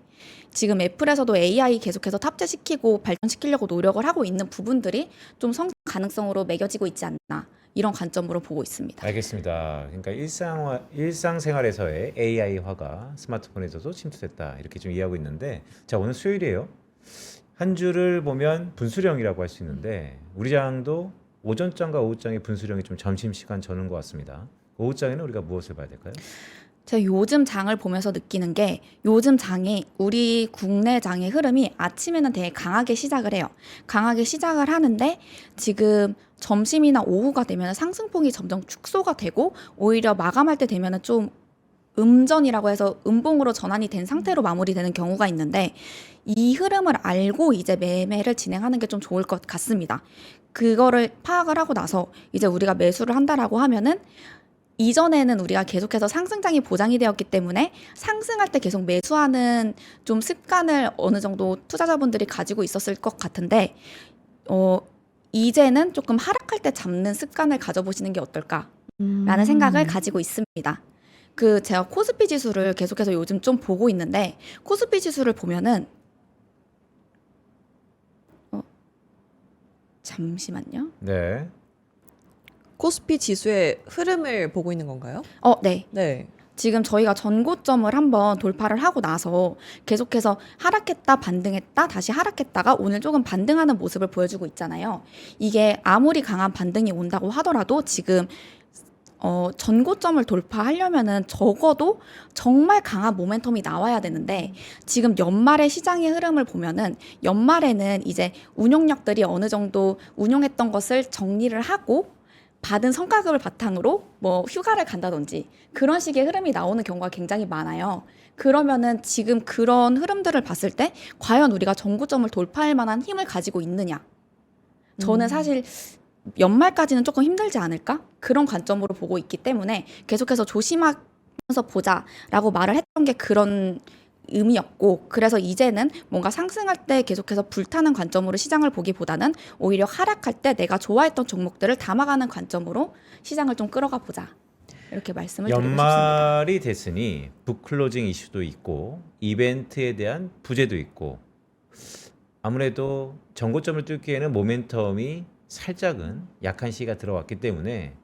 지금 애플에서도 AI 계속해서 탑재시키고 발전시키려고 노력을 하고 있는 부분들이 좀 성장 가능성으로 매겨지고 있지 않나 이런 관점으로 보고 있습니다. 알겠습니다. 그러니까 일상생활에서의 AI화가 스마트폰에서도 침투됐다 이렇게 좀 이해하고 있는데, 자 오늘 수요일이에요. 한 주를 보면 분수령이라고 할 수 있는데 우리 장도 오전장과 오후장의 분수령이 좀 점심시간 저는 것 같습니다. 오후장에는 우리가 무엇을 봐야 될까요? 제가 요즘 장을 보면서 느끼는 게 요즘 장이 우리 국내 장의 흐름이 아침에는 되게 강하게 시작을 해요. 강하게 시작을 하는데 지금 점심이나 오후가 되면 상승폭이 점점 축소가 되고 오히려 마감할 때 되면 좀 음전이라고 해서 음봉으로 전환이 된 상태로 마무리되는 경우가 있는데 이 흐름을 알고 이제 매매를 진행하는 게 좀 좋을 것 같습니다. 그거를 파악을 하고 나서 이제 우리가 매수를 한다라고 하면은 이전에는 우리가 계속해서 상승장이 보장이 되었기 때문에 상승할 때 계속 매수하는 좀 습관을 어느 정도 투자자분들이 가지고 있었을 것 같은데 이제는 조금 하락할 때 잡는 습관을 가져보시는 게 어떨까라는 생각을 가지고 있습니다. 제가 코스피 지수를 계속해서 요즘 좀 보고 있는데 코스피 지수를 보면은 잠시만요. 네. 코스피 지수의 흐름을 보고 있는 건가요? 네. 네. 지금 저희가 전고점을 한번 돌파를 하고 나서 계속해서 하락했다 반등했다 다시 하락했다가 오늘 조금 반등하는 모습을 보여주고 있잖아요. 이게 아무리 강한 반등이 온다고 하더라도 지금 전고점을 돌파하려면은 적어도 정말 강한 모멘텀이 나와야 되는데 지금 연말의 시장의 흐름을 보면은 연말에는 이제 운용력들이 어느 정도 운용했던 것을 정리를 하고 받은 성과급을 바탕으로 뭐 휴가를 간다든지 그런 식의 흐름이 나오는 경우가 굉장히 많아요. 그러면은 지금 그런 흐름들을 봤을 때 과연 우리가 전고점을 돌파할 만한 힘을 가지고 있느냐? 저는 사실 연말까지는 조금 힘들지 않을까? 그런 관점으로 보고 있기 때문에 계속해서 조심하면서 보자라고 말을 했던 게 그런 의미였고, 그래서 이제는 뭔가 상승할 때 계속해서 불타는 관점으로 시장을 보기보다는 오히려 하락할 때 내가 좋아했던 종목들을 담아가는 관점으로 시장을 좀 끌어가 보자. 이렇게 말씀을 드리고 싶습니다. 연말이 됐으니 북클로징 이슈도 있고 이벤트에 대한 부재도 있고 아무래도 전고점을 뚫기에는 모멘텀이 살짝은 약한 시기가 들어왔기 때문에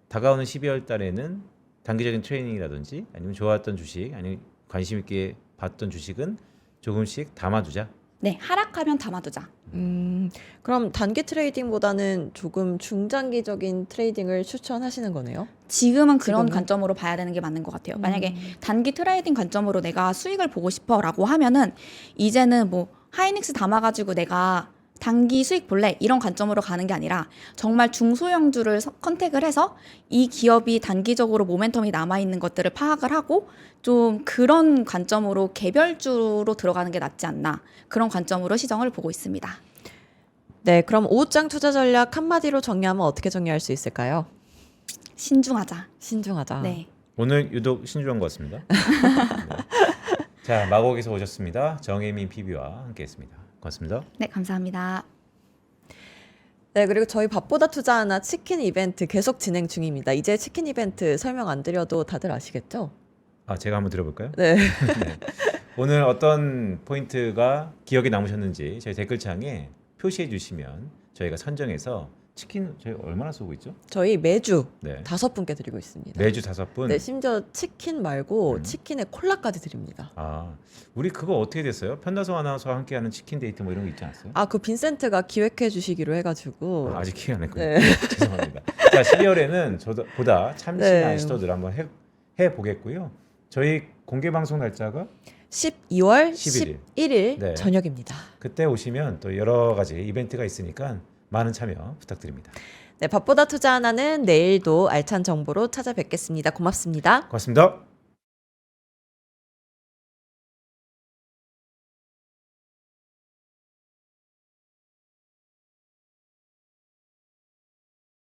다가오는 12월 달에는 단기적인 트레이닝이라든지 아니면 좋아했던 주식 아니면 관심 있게 봤던 주식은 조금씩 담아두자. 네, 하락하면 담아두자. 그럼 단기 트레이딩보다는 조금 중장기적인 트레이딩을 추천하시는 거네요? 지금은 그런 지금은? 관점으로 봐야 되는 게 맞는 것 같아요. 만약에 단기 트레이딩 관점으로 내가 수익을 보고 싶어라고 하면은 이제는 뭐 하이닉스 담아가지고 내가 단기 수익 볼래 이런 관점으로 가는 게 아니라 정말 중소형주를 컨택을 해서 이 기업이 단기적으로 모멘텀이 남아있는 것들을 파악을 하고 좀 그런 관점으로 개별주로 들어가는 게 낫지 않나 그런 관점으로 시장을 보고 있습니다. 네, 그럼 오후장 투자 전략 한마디로 정리하면 어떻게 정리할 수 있을까요? 신중하자. 신중하자. 네. 오늘 유독 신중한 것 같습니다. 네. 자, 마곡에서 오셨습니다. 정혜민 PB와 함께했습니다. 고맙습니다. 네, 감사합니다. 네, 그리고 저희 밥보다 투자하나 치킨 이벤트 계속 진행 중입니다. 이제 치킨 이벤트 설명 안 드려도 다들 아시겠죠? 아, 제가 한번 들어볼까요? 네. 네. 오늘 어떤 포인트가 기억에 남으셨는지 저희 댓글창에 표시해 주시면 저희가 선정해서 치킨 저희 얼마나 쏘고 있죠? 저희 매주 네. 5분께 드리고 있습니다. 매주 5분. 네, 심지어 치킨 말고 치킨에 콜라까지 드립니다. 아, 우리 그거 어떻게 됐어요? 편다성 아나운서와 함께하는 치킨 데이트 뭐 이런 거 있지 않았어요? 그 빈센트가 기획해 주시기로 해가지고. 아직 기획 안 했군요. 네. 죄송합니다. 자, 12월에는 보다 참신한 네. 시도들 한번 해 보겠고요. 저희 공개 방송 날짜가 12월 11일. 11일 네. 저녁입니다. 그때 오시면 또 여러 가지 이벤트가 있으니까 많은 참여 부탁드립니다. 네, 밥보다 투자 하나는 내일도 알찬 정보로 찾아뵙겠습니다. 고맙습니다. 고맙습니다.